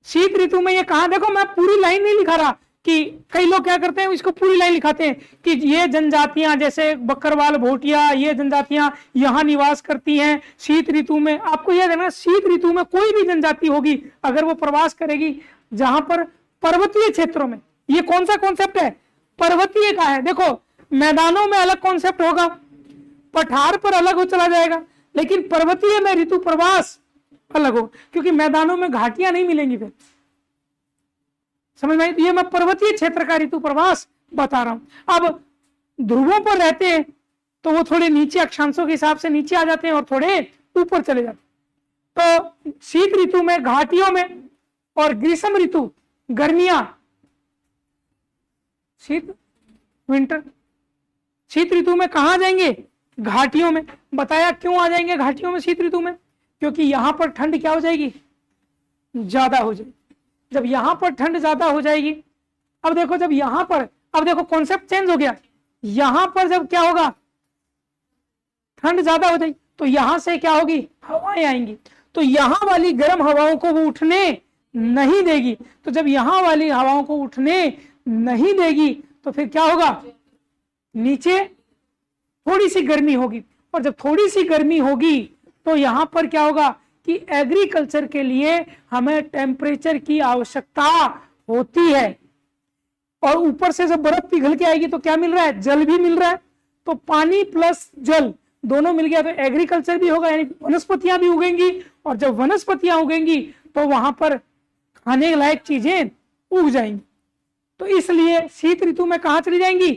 शीत ऋतु में ये कहा, देखो मैं पूरी लाइन नहीं लिखा रहा कि कई लोग क्या करते हैं इसको पूरी लाइन लिखाते हैं कि ये जनजातियां जैसे बकरवाल, भोटिया, ये जनजातियां यहां निवास करती हैं शीत ऋतु में। आपको यह देना, शीत ऋतु में कोई भी जनजाति होगी अगर वो प्रवास करेगी जहां पर पर्वतीय क्षेत्रों में, ये कौन सा कॉन्सेप्ट है, पर्वतीय का है। देखो मैदानों में अलग कॉन्सेप्ट होगा, पठार पर अलग हो चला जाएगा, लेकिन पर्वतीय में ऋतु प्रवास अलग हो, क्योंकि मैदानों में घाटियां नहीं मिलेंगी फिर, समझ में। ये मैं पर्वतीय क्षेत्र का ऋतु प्रवास बता रहा हूं। अब ध्रुवों पर रहते हैं तो वो थोड़े नीचे अक्षांशों के हिसाब से नीचे आ जाते हैं और थोड़े ऊपर चले जाते हैं। तो शीत ऋतु में घाटियों में, और ग्रीष्म ऋतु गर्मियां, शीत विंटर। शीत ऋतु में कहां जाएंगे, घाटियों में। बताया क्यों आ जाएंगे घाटियों में शीत ऋतु में, क्योंकि यहां पर ठंड क्या हो जाएगी, ज्यादा हो जाएगी। जब यहां पर ठंड ज्यादा हो जाएगी, अब देखो जब यहां पर, अब देखो कॉन्सेप्ट चेंज हो गया, यहां पर जब क्या होगा, ठंड ज्यादा हो जाएगी तो यहां से क्या होगी, हवाएं आएंगी, तो यहां वाली गर्म हवाओं को वो उठने नहीं देगी। तो जब यहां वाली हवाओं को उठने नहीं देगी तो फिर क्या होगा, नीचे थोड़ी सी गर्मी होगी, और जब थोड़ी सी गर्मी होगी तो यहां पर क्या होगा कि एग्रीकल्चर के लिए हमें टेम्परेचर की आवश्यकता होती है। और ऊपर से जब बर्फ पिघल के आएगी तो क्या मिल रहा है, जल भी मिल रहा है। तो पानी प्लस जल दोनों मिल गया तो एग्रीकल्चर भी होगा, यानी वनस्पतियां भी उगेंगी, और जब वनस्पतियां उगेंगी तो वहां पर खाने लायक चीजें उग जाएंगी। तो इसलिए शीत ऋतु में कहां चली जाएंगी,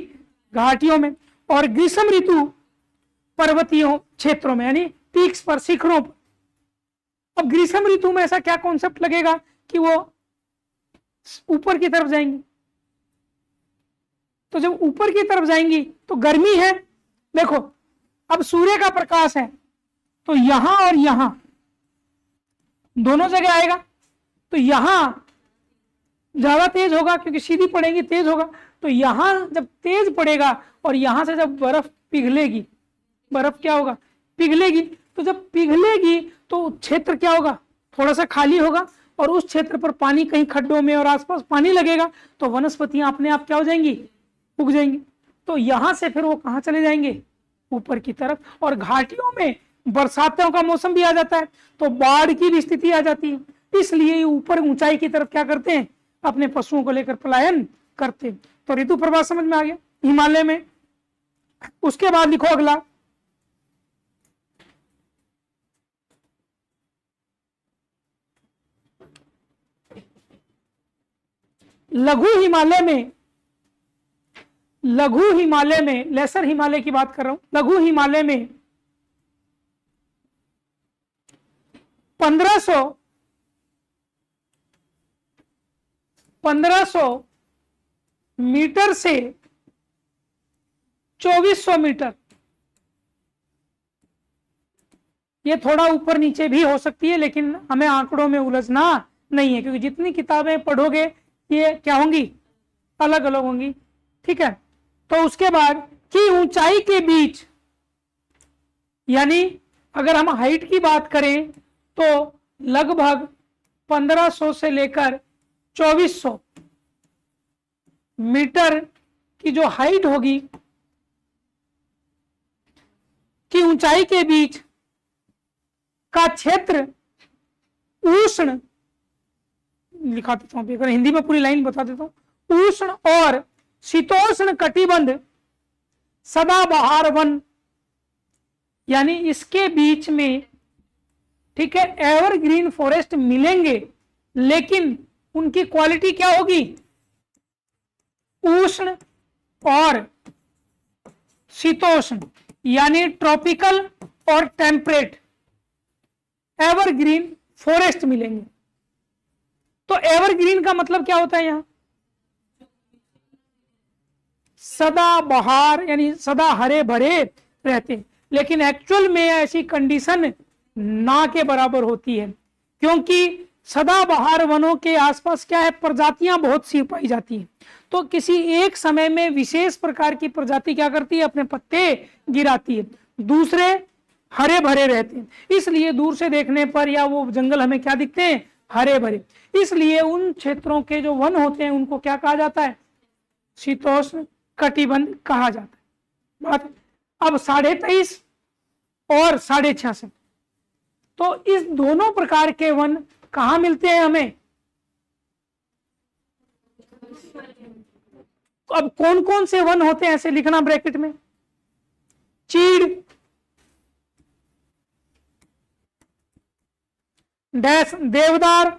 घाटियों में, और ग्रीष्म ऋतु पर्वतीय क्षेत्रों में, यानी पीक्स पर, शिखरों पर। अब ग्रीष्म ऋतु में ऐसा क्या कॉन्सेप्ट लगेगा कि वो ऊपर की तरफ जाएंगी। तो जब ऊपर की तरफ जाएंगी तो गर्मी है, देखो अब सूर्य का प्रकाश है तो यहां और यहां दोनों जगह आएगा, तो यहां ज्यादा तेज होगा क्योंकि सीधी पड़ेगी, तेज होगा। तो यहां जब तेज पड़ेगा और यहां से जब बर्फ पिघलेगी, बर्फ क्या होगा, पिघलेगी। तो जब पिघलेगी तो क्षेत्र क्या होगा, थोड़ा सा खाली होगा, और उस क्षेत्र पर पानी कहीं खड्डों में और आसपास पानी लगेगा तो वनस्पतियां अपने आप क्या हो जाएंगी, उग जाएंगी। तो यहां से फिर वो कहां चले जाएंगे, ऊपर की तरफ। और घाटियों में बरसातों का मौसम भी आ जाता है तो बाढ़ की भी स्थिति आ जाती है, इसलिए ऊपर ऊंचाई की तरफ क्या करते हैं, अपने पशुओं को लेकर पलायन करते हैं। तो ऋतु प्रवास समझ में आ गया हिमालय में। उसके बाद लिखो अगला, लघु हिमालय में, लघु हिमालय में, लेसर हिमालय की बात कर रहा हूं, लघु हिमालय में 1500 मीटर से 2400 मीटर, ये थोड़ा ऊपर नीचे भी हो सकती है, लेकिन हमें आंकड़ों में उलझना नहीं है, क्योंकि जितनी किताबें पढ़ोगे ये क्या होंगी, अलग अलग होंगी, ठीक है। तो उसके बाद की ऊंचाई के बीच यानी अगर हम हाइट की बात करें तो लगभग 1500 से लेकर 2400 मीटर की जो हाइट होगी की ऊंचाई के बीच का क्षेत्र उष्ण, लिखा देता हूं, अगर हिंदी में पूरी लाइन बता देता हूं, उष्ण और शीतोष्ण कटिबंध सदाबहार वन, यानी इसके बीच में, ठीक है, एवरग्रीन फॉरेस्ट मिलेंगे, लेकिन उनकी क्वालिटी क्या होगी, उष्ण और शीतोष्ण, यानी ट्रॉपिकल और टेम्परेट एवरग्रीन फॉरेस्ट मिलेंगे। तो एवरग्रीन का मतलब क्या होता है, यहां सदा बहार, यानी सदा हरे भरे रहते हैं, लेकिन एक्चुअल में ऐसी कंडीशन ना के बराबर होती है, क्योंकि सदाबहार वनों के आसपास क्या है, प्रजातियां बहुत सी पाई जाती हैं। तो किसी एक समय में विशेष प्रकार की प्रजाति क्या करती है, अपने पत्ते गिराती है, दूसरे हरे भरे रहते हैं, इसलिए दूर से देखने पर या वो जंगल हमें क्या दिखते हैं, हरे भरे। इसलिए उन क्षेत्रों के जो वन होते हैं उनको क्या कहा जाता है, शीतोष्ण कटिबंध कहा जाता है। बात अब 23.5 और 66, तो इस दोनों प्रकार के वन कहां मिलते हैं हमें। अब कौन कौन से वन होते हैं ऐसे लिखना ब्रैकेट में, चीड़, डैश देवदार,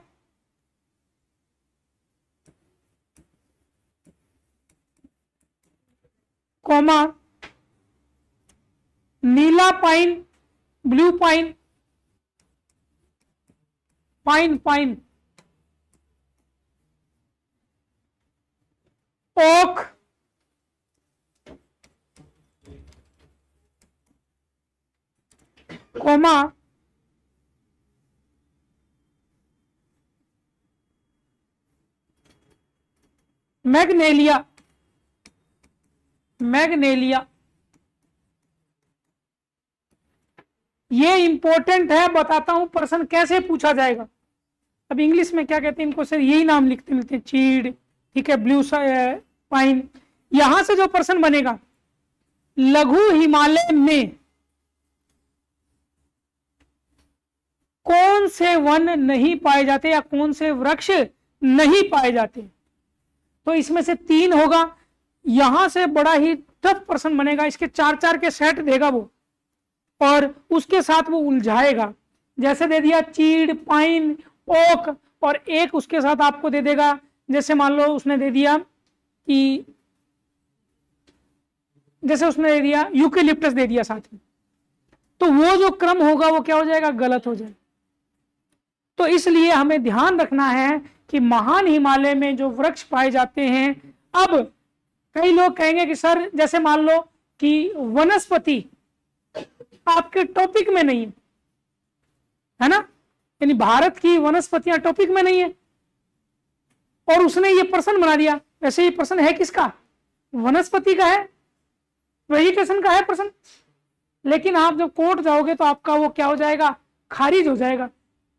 कोमा नीला pine, blue pine, pine pine, oak, comma magnolia, magnolia. ये इंपॉर्टेंट है, बताता हूं पर्सन कैसे पूछा जाएगा। अब इंग्लिश में क्या कहते हैं इनको, सर यही नाम लिखते मिलते हैं, चीड़, ठीक है, ब्लू पाइन। यहां से जो पर्सन बनेगा, लघु हिमालय में कौन से वन नहीं पाए जाते या कौन से वृक्ष नहीं पाए जाते, तो इसमें से 3 होगा। यहां से बड़ा ही टफ पर्सन बनेगा, इसके 4-4 के सेट देगा वो, और उसके साथ वो उलझाएगा। जैसे दे दिया चीड़, पाइन, ओक, और एक उसके साथ आपको दे देगा, जैसे मान लो उसने दे दिया कि, जैसे उसने दे दिया यूकेलिप्टस दे दिया साथ में, तो वो जो क्रम होगा वो क्या हो जाएगा, गलत हो जाएगा। तो इसलिए हमें ध्यान रखना है कि महान हिमालय में जो वृक्ष पाए जाते हैं, अब कई लोग कहेंगे कि सर जैसे मान लो कि वनस्पति आपके टॉपिक में नहीं है ना, यानी भारत की वनस्पतियां टॉपिक में नहीं है, और उसने ये प्रश्न बना दिया। वैसे ये प्रश्न है किसका, वनस्पति का है, वेजिटेशन का है प्रश्न, लेकिन आप जब कोर्ट जाओगे तो आपका वो क्या हो जाएगा, खारिज हो जाएगा।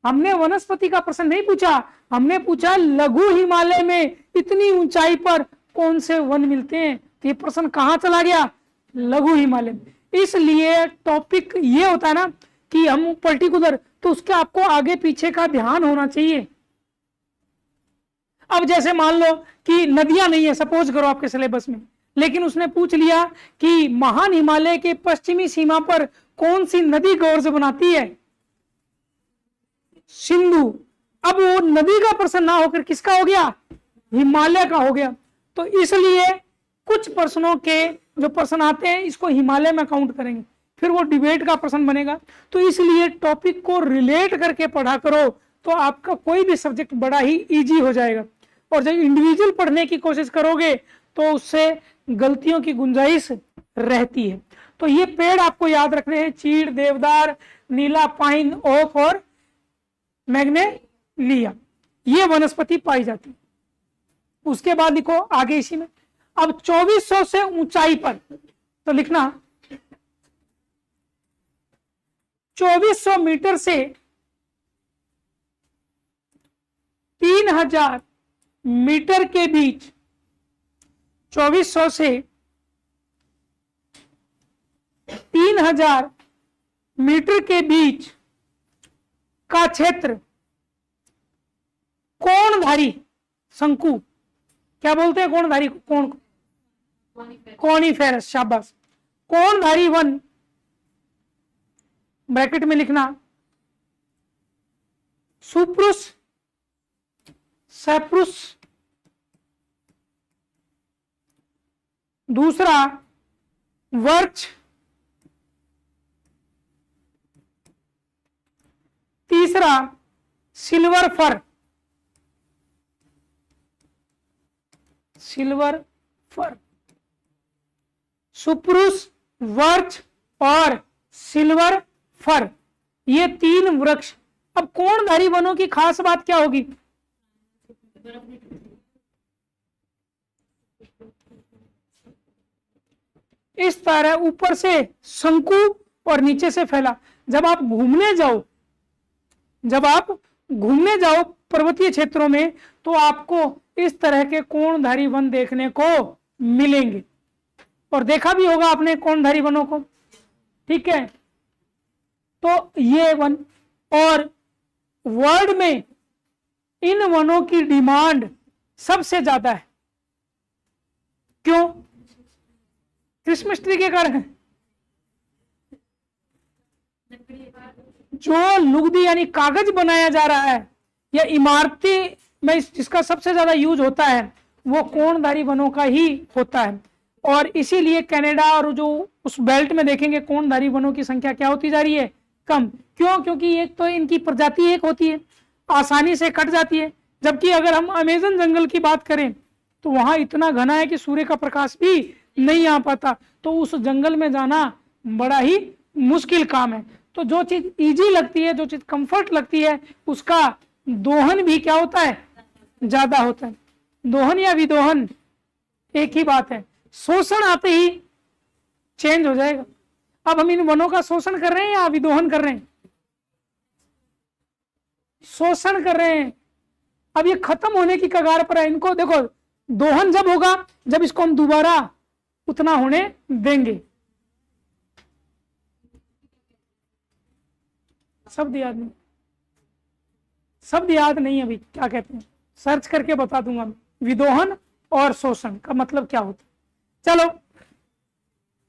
हमने वनस्पति का प्रश्न नहीं पूछा, हमने पूछा लघु हिमालय में इतनी ऊंचाई पर कौन से वन मिलते हैं, तो ये प्रश्न कहां चला गया, लघु हिमालय में। इसलिए टॉपिक ये होता है ना कि हम पर्टिकुलर, तो उसके आपको आगे पीछे का ध्यान होना चाहिए। अब जैसे मान लो कि नदियां नहीं है, सपोज करो आपके सिलेबस में, लेकिन उसने पूछ लिया कि महान हिमालय के पश्चिमी सीमा पर कौन सी नदी गौर से बनाती है, सिंधु। अब वो नदी का प्रश्न ना होकर किसका हो गया, हिमालय का हो गया। तो इसलिए कुछ प्रश्नों के जो प्रश्न आते हैं इसको हिमालय में काउंट करेंगे, फिर वो डिबेट का प्रश्न बनेगा। तो इसलिए टॉपिक को रिलेट करके पढ़ा करो, तो आपका कोई भी सब्जेक्ट बड़ा ही इजी हो जाएगा। और जब इंडिविजुअल पढ़ने की कोशिश करोगे तो उससे गलतियों की गुंजाइश रहती है। तो ये पेड़ आपको याद रखने हैं, चीड़, देवदार, नीला पाइन, ओक और मैग्नेलिया, ये वनस्पति पाई जाती। उसके बाद लिखो आगे इसी में, अब 2400 से ऊंचाई पर, तो लिखना 2400 मीटर से 3000 मीटर के बीच, 2400 से 3000 मीटर के बीच का क्षेत्र कोणधारी शंकु, क्या बोलते हैं कोणधारी, कोण, कॉनिफेरस, शाबाश, कोणधारी वन, ब्रैकेट में लिखना सुप्रुस, सैप्रुस, दूसरा वर्च, तीसरा सिल्वर फर, सिल्वर फर, सुप्रुस, वर्च और सिल्वर फर, ये 3 वृक्ष। अब कोणधारी वनों की खास बात क्या होगी? इस तरह ऊपर से शंकु और नीचे से फैला। जब आप घूमने जाओ पर्वतीय क्षेत्रों में, तो आपको इस तरह के कोणधारी वन देखने को मिलेंगे, और देखा भी होगा आपने कोणधारी वनों को, ठीक है। तो ये वन, और वर्ल्ड में इन वनों की डिमांड सबसे ज्यादा है। क्यों? क्रिसमस ट्री के कारण। जो लुगदी यानी कागज बनाया जा रहा है या इमारती में जिसका सबसे ज्यादा यूज होता है, वो कोणधारी वनों का ही होता है। और इसीलिए कनाडा और जो उस बेल्ट में देखेंगे कोणधारी वनों की संख्या क्या होती जा रही है? कम। क्यों? क्योंकि एक तो इनकी प्रजाति एक होती है, आसानी से कट जाती है। जबकि अगर हम अमेजन जंगल की बात करें तो वहां इतना घना है कि सूर्य का प्रकाश भी नहीं आ पाता, तो उस जंगल में जाना बड़ा ही मुश्किल काम है। तो जो चीज इजी लगती है, जो चीज कंफर्ट लगती है, उसका दोहन भी क्या होता है? ज्यादा होता है। दोहन या विदोहन एक ही बात है, शोषण आते ही चेंज हो जाएगा। अब हम इन वनों का शोषण कर रहे हैं या विदोहन कर रहे हैं? शोषण कर रहे हैं। अब ये खत्म होने की कगार पर है। इनको देखो, दोहन जब होगा जब इसको हम दोबारा उतना होने देंगे। शब्द याद नहीं, शब्द याद नहीं अभी क्या कहते हैं, सर्च करके बता दूंगा मैं। विदोहन और शोषण का मतलब क्या होता है। चलो,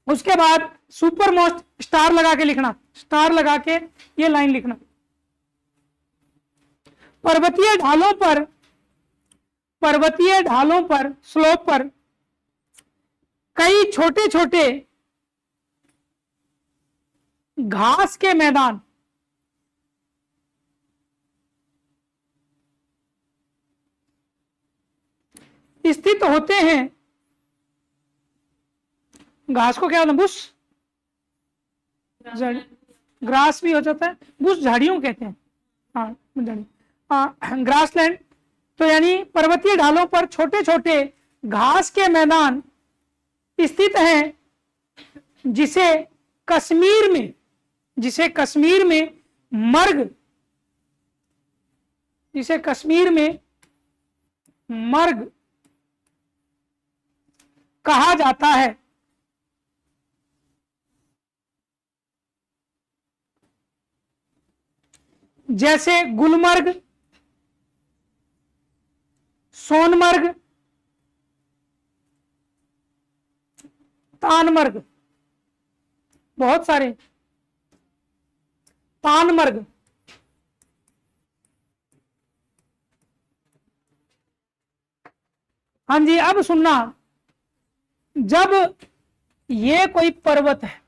उसके बाद सुपर मोस्ट स्टार लगा के लिखना, स्टार लगा के ये लाइन लिखना। पर्वतीय ढालों पर स्लोप पर कई छोटे छोटे घास के मैदान स्थित होते हैं। घास को क्या होता है? बुश, ग्रास भी हो जाता है, बुश झाड़ियों कहते हैं। हाँ, ग्रासलैंड। तो यानी पर्वतीय ढालों पर छोटे छोटे घास के मैदान स्थित हैं, जिसे कश्मीर में मर्ग कहा जाता है। जैसे गुलमर्ग, सोनमर्ग, तानमर्ग, बहुत सारे, तानमर्ग। हाँ जी, अब सुनना, जब ये कोई पर्वत है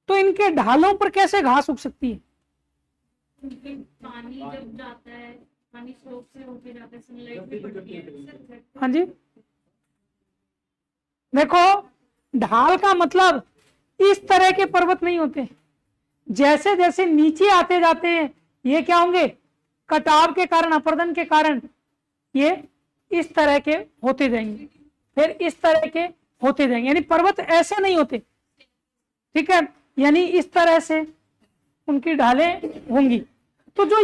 तो इनके ढालों पर कैसे घास उग सकती है? पानी जब जाता है, पानी स्लोप से होके जाता है, सनलाइट भी पड़ती है। हाँ जी, देखो, ढाल का मतलब इस तरह के पर्वत नहीं होते। जैसे जैसे नीचे आते जाते हैं, ये क्या होंगे? कटाव के कारण, अपर्दन के कारण ये इस तरह के होते जाएंगे, फिर इस तरह के होते जाएंगे। यानी पर्वत ऐसे नहीं होते, ठीक है। यानी इस तरह से उनकी ढालें होंगी। तो जो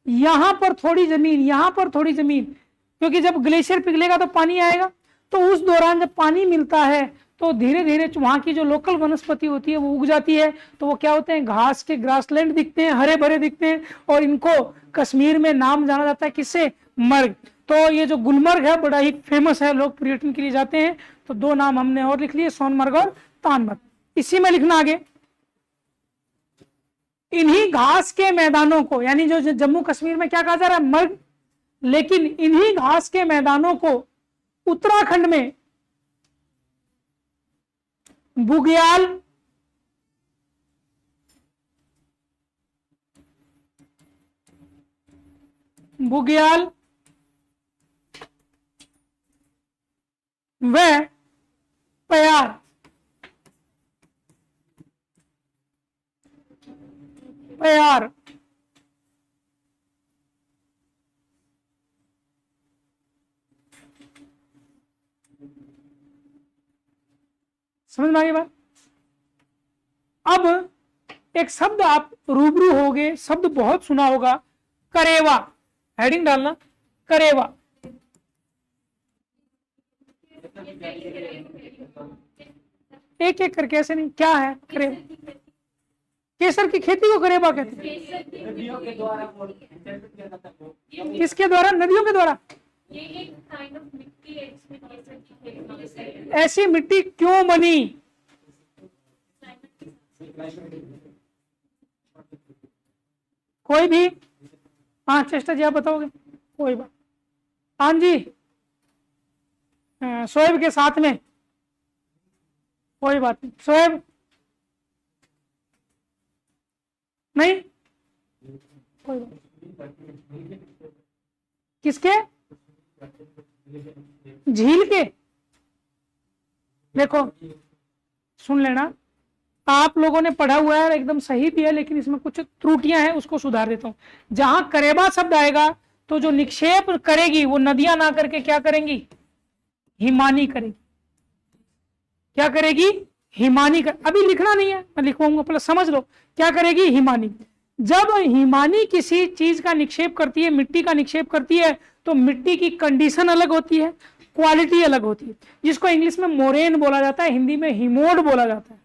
यहां पर थोड़ी जमीन, यहां पर थोड़ी जमीन, क्योंकि जब ग्लेशियर पिघलेगा तो पानी आएगा, तो उस दौरान जब पानी मिलता है तो धीरे धीरे वहां की जो लोकल वनस्पति होती है वो उग जाती है। तो वो क्या होते हैं, घास के ग्रासलैंड दिखते हैं, हरे भरे दिखते हैं, और इनको कश्मीर में नाम जाना जाता है किससे, मर्ग। तो ये जो गुलमर्ग है बड़ा ही फेमस है, लोग पर्यटन के लिए जाते हैं। तो दो नाम हमने और लिख लिए, सोनमर्ग और तानमर्ग। इसी में लिखना आगे, इन्हीं घास के मैदानों को, यानी जो जम्मू कश्मीर में क्या कहा जा रहा है, मर्ग, लेकिन इन्हीं घास के मैदानों को उत्तराखंड में बुग्याल, व प्यार समझ में आ गई बात। अब एक शब्द आप रूबरू होगे, शब्द बहुत सुना होगा, करेवा। हेडिंग डालना, करेवा। एक एक करके, ऐसे नहीं, क्या है करेवा? केसर की खेती को करेबा कहते हैं। किसके द्वारा? नदियों के द्वारा। ये एक काइंड ऑफ मिट्टी है जिसमें केसर की खेती। ऐसी मिट्टी क्यों बनी? कोई भी? हाँ चेष्टा जी, आप बताओगे? कोई बात। हाँ जी, शोएब के साथ में, कोई बात नहीं। शोएब नहीं, कोई बात। किसके? झील के। देखो सुन लेना, आप लोगों ने पढ़ा हुआ है, एकदम सही भी है, लेकिन इसमें कुछ त्रुटियां हैं, उसको सुधार देता हूं। जहां करेबा शब्द आएगा तो जो निक्षेप करेगी वो नदियां ना करके क्या करेंगी, हिमानी करेगी। क्या करेगी? हिमानी कर। अभी लिखना नहीं है, मैं लिखवाऊंगा, पहले समझ लो। क्या करेगी? हिमानी। जब हिमानी किसी चीज का निक्षेप करती है, मिट्टी का निक्षेप करती है, तो मिट्टी की कंडीशन अलग होती है, क्वालिटी अलग होती है, जिसको इंग्लिश में मोरेन बोला जाता है, हिंदी में हिमोड बोला जाता है।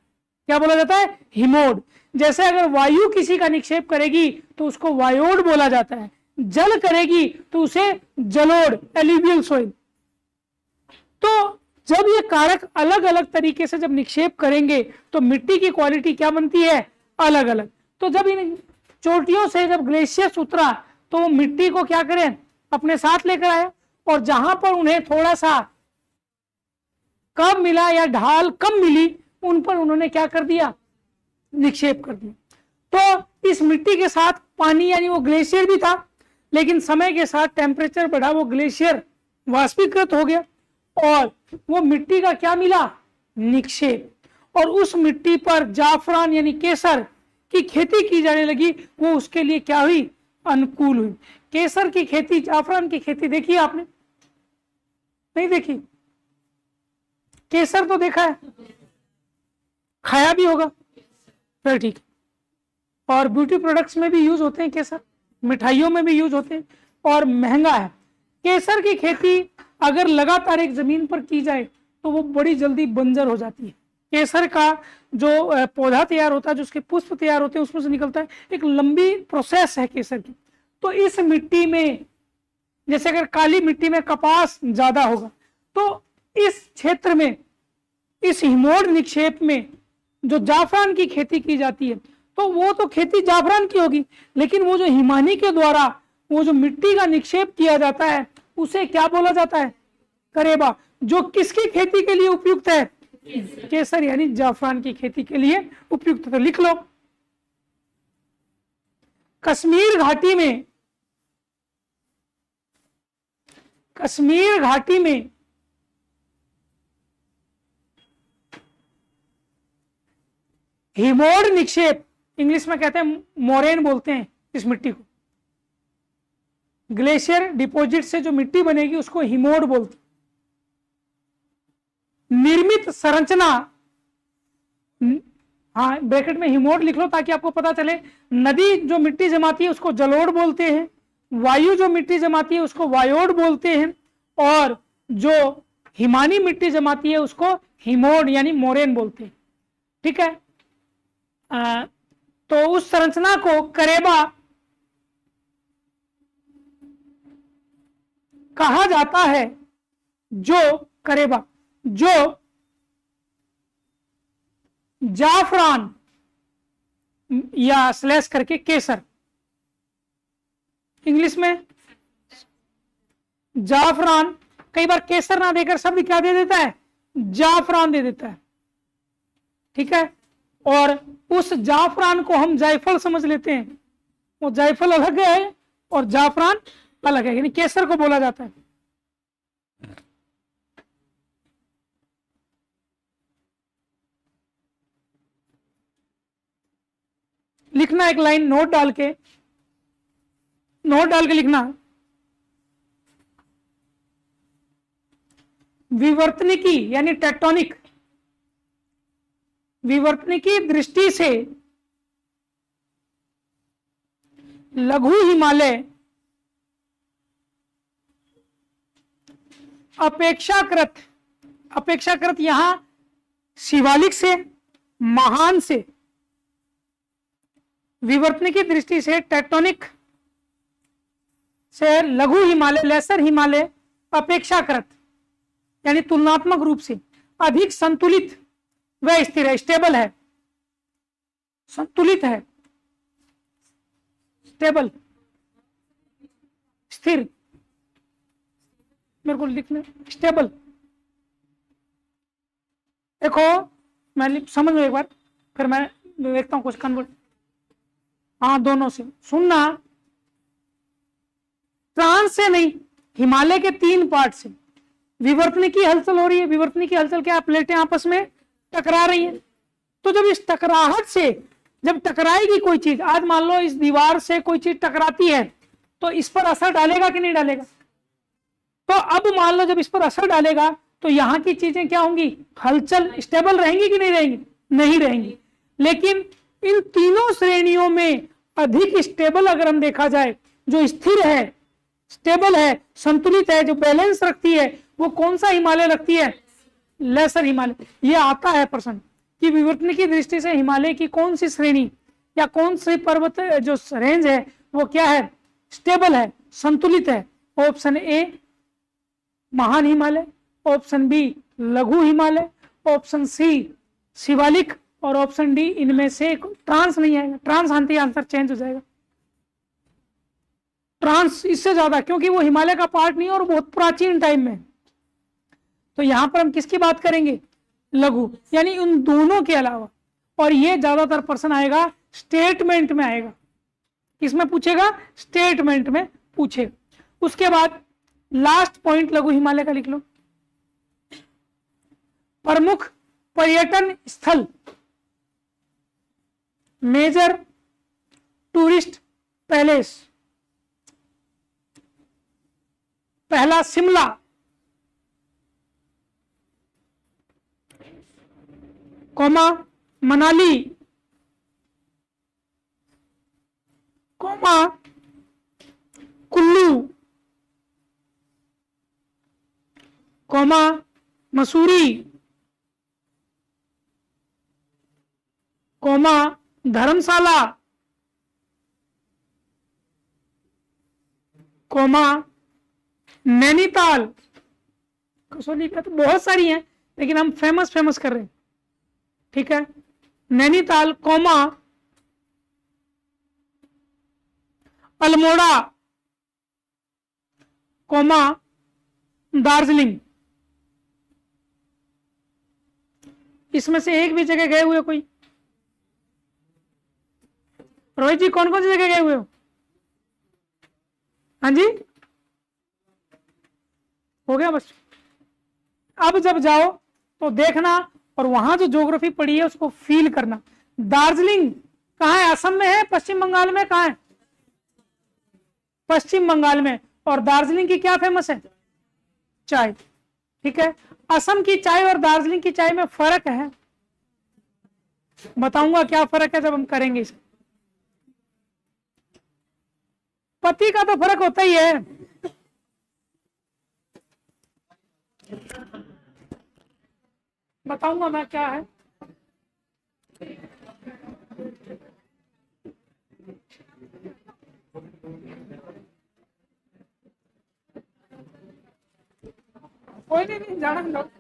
क्या बोला जाता है? हिमोड। जैसे अगर वायु किसी का निक्षेप करेगी तो उसको वायोड बोला जाता है, जल करेगी तो उसे जलोड, एल्यूवियल सोइल। तो जब ये कारक अलग अलग तरीके से जब निक्षेप करेंगे तो मिट्टी की क्वालिटी क्या बनती है? अलग अलग। तो जब इन चोटियों से जब ग्लेशियर्स उतरा तो वो मिट्टी को क्या करें? अपने साथ लेकर आया, और जहां पर उन्हें थोड़ा सा कम मिला या ढाल कम मिली, उन पर उन्होंने क्या कर दिया? निक्षेप कर दिया। तो इस मिट्टी के साथ पानी, यानी वो ग्लेशियर भी था, लेकिन समय के साथ टेम्परेचर बढ़ा, वो ग्लेशियर वाष्पीकृत हो गया, और वो मिट्टी का क्या मिला? निक्षेप। और उस मिट्टी पर जाफरान यानी केसर की खेती की जाने लगी। वो उसके लिए क्या हुई? अनुकूल हुई। केसर की खेती, जाफरान की खेती देखी आपने? नहीं देखी? केसर तो देखा है, खाया भी होगा, फिर ठीक। और ब्यूटी प्रोडक्ट्स में भी यूज होते हैं केसर, मिठाइयों में भी यूज होते हैं, और महंगा है। केसर की खेती अगर लगातार एक जमीन पर की जाए तो वो बड़ी जल्दी बंजर हो जाती है। केसर का जो पौधा तैयार होता है, जो उसके पुष्प तैयार होते हैं, उसमें से निकलता है, एक लंबी प्रोसेस है केसर की। तो इस मिट्टी में, जैसे अगर काली मिट्टी में कपास ज्यादा होगा, तो इस क्षेत्र में, इस हिमोड निक्षेप में जो जाफरान की खेती की जाती है, तो वो तो खेती जाफरान की होगी, लेकिन वो जो हिमानी के द्वारा वो जो मिट्टी का निक्षेप किया जाता है उसे क्या बोला जाता है? करेबा। जो किसकी खेती के लिए उपयुक्त है? केसर यानी जाफरान की खेती के लिए उपयुक्त। तो लिख लो, कश्मीर घाटी में हिमोड निक्षेप, इंग्लिश में कहते हैं मोरेन बोलते हैं इस मिट्टी को। ग्लेशियर डिपॉजिट से जो मिट्टी बनेगी उसको हिमोड बोलते हैं। निर्मित संरचना हाँ, ब्रैकेट में हिमोड लिख लो ताकि आपको पता चले। नदी जो मिट्टी जमाती है उसको जलोढ़ बोलते हैं, वायु जो मिट्टी जमाती है उसको वायोड बोलते हैं, और जो हिमानी मिट्टी जमाती है उसको हिमोड यानी मोरेन बोलते हैं। ठीक है। तो उस संरचना को करेबा कहा जाता है, जो करेबा जो जाफरान या स्लैश करके केसर, इंग्लिश में जाफरान, कई बार केसर ना देकर शब्द क्या दे देता है, जाफरान दे देता है। ठीक है। और उस जाफरान को हम जायफल समझ लेते हैं, वो जायफल अलग है और जाफरान अलग है, यानी केसर को बोला जाता है। लिखना एक लाइन नोट डाल के लिखना, विवर्तनिकी यानी टेक्टोनिक, विवर्तनिकी दृष्टि से लघु हिमालय अपेक्षाकृत यहां शिवालिक से, महान से, विवर्तनिकी दृष्टि से टेक्टोनिक से लघु हिमालय, लेसर हिमालय अपेक्षाकृत यानी तुलनात्मक रूप से अधिक संतुलित व स्थिर है, स्टेबल है, संतुलित है, स्टेबल, स्थिर, मेरे को लिखना स्टेबल। देखो मैं समझ लो एक बार, फिर मैं देखता हूं कुछ कन्वर्ट। हाँ, दोनों से सुनना, ट्रांस से नहीं, हिमालय के 3 पार्ट से विवर्तनिकी हलचल हो रही है। विवर्तनिकी हलचल क्या, प्लेटें आपस में टकरा रही हैं। तो जब इस टकराहट से जब टकराएगी कोई चीज, आज मान लो इस दीवार से कोई चीज टकराती है, तो इस पर असर डालेगा कि नहीं डालेगा। तो अब मान लो जब इस पर असर डालेगा तो यहां की चीजें क्या होंगी, हलचल, स्टेबल रहेंगी कि नहीं रहेंगी, नहीं रहेंगी। लेकिन इन तीनों श्रेणियों में अधिक स्टेबल अगर हम देखा जाए, जो स्थिर है, स्टेबल है, संतुलित है, जो बैलेंस रखती है, वो कौन सा हिमालय रखती है, लेसर हिमालय। ये आता है प्रश्न कि विवर्तनिकी दृष्टि से हिमालय की कौन सी श्रेणी या कौन सी पर्वत जो रेंज है वो क्या है, स्टेबल है, संतुलित है। ऑप्शन ए महान हिमालय, ऑप्शन बी लघु हिमालय, ऑप्शन सी शिवालिक, और ऑप्शन डी इनमें से ट्रांस नहीं आएगा। ट्रांस आंटी आंसर चेंज हो जाएगा, ट्रांस इससे ज्यादा, क्योंकि वो हिमालय का पार्ट नहीं है और बहुत प्राचीन टाइम में। तो यहां पर हम किसकी बात करेंगे, लघु, यानी उन दोनों के अलावा। और ये ज्यादातर प्रश्न आएगा स्टेटमेंट में आएगा। किसमें पूछेगा, स्टेटमेंट में पूछेगा। उसके बाद लास्ट पॉइंट लघु हिमालय का लिख लो, प्रमुख पर्यटन स्थल, मेजर टूरिस्ट पैलेस। पहला Shimla, comma Manali, comma Kullu, comma Mussoorie, comma Dharamshala, comma Nainital. Kasauli का तो बहुत सारी हैं, लेकिन हम फेमस कर रहे हैं। ठीक है, नैनीताल, कोमा अल्मोड़ा, कोमा दार्जिलिंग। इसमें से एक भी जगह गए हुए कोई, रोहित जी कौन कौन सी जगह गए हुए हो, हाँ जी, हो गया बस। अब जब जाओ तो देखना और वहां जो ज्योग्राफी पढ़ी है उसको फील करना। दार्जिलिंग कहाँ है, असम में है, पश्चिम बंगाल में, कहाँ है, पश्चिम बंगाल में। और दार्जिलिंग की क्या फेमस है, चाय। ठीक है, असम की चाय और दार्जिलिंग की चाय में फर्क है, बताऊंगा क्या फर्क है जब हम करेंगे इसे। पति का तो फर्क होता ही है। बताऊंगा मैं क्या है। कोई नहीं जाना हम लोग।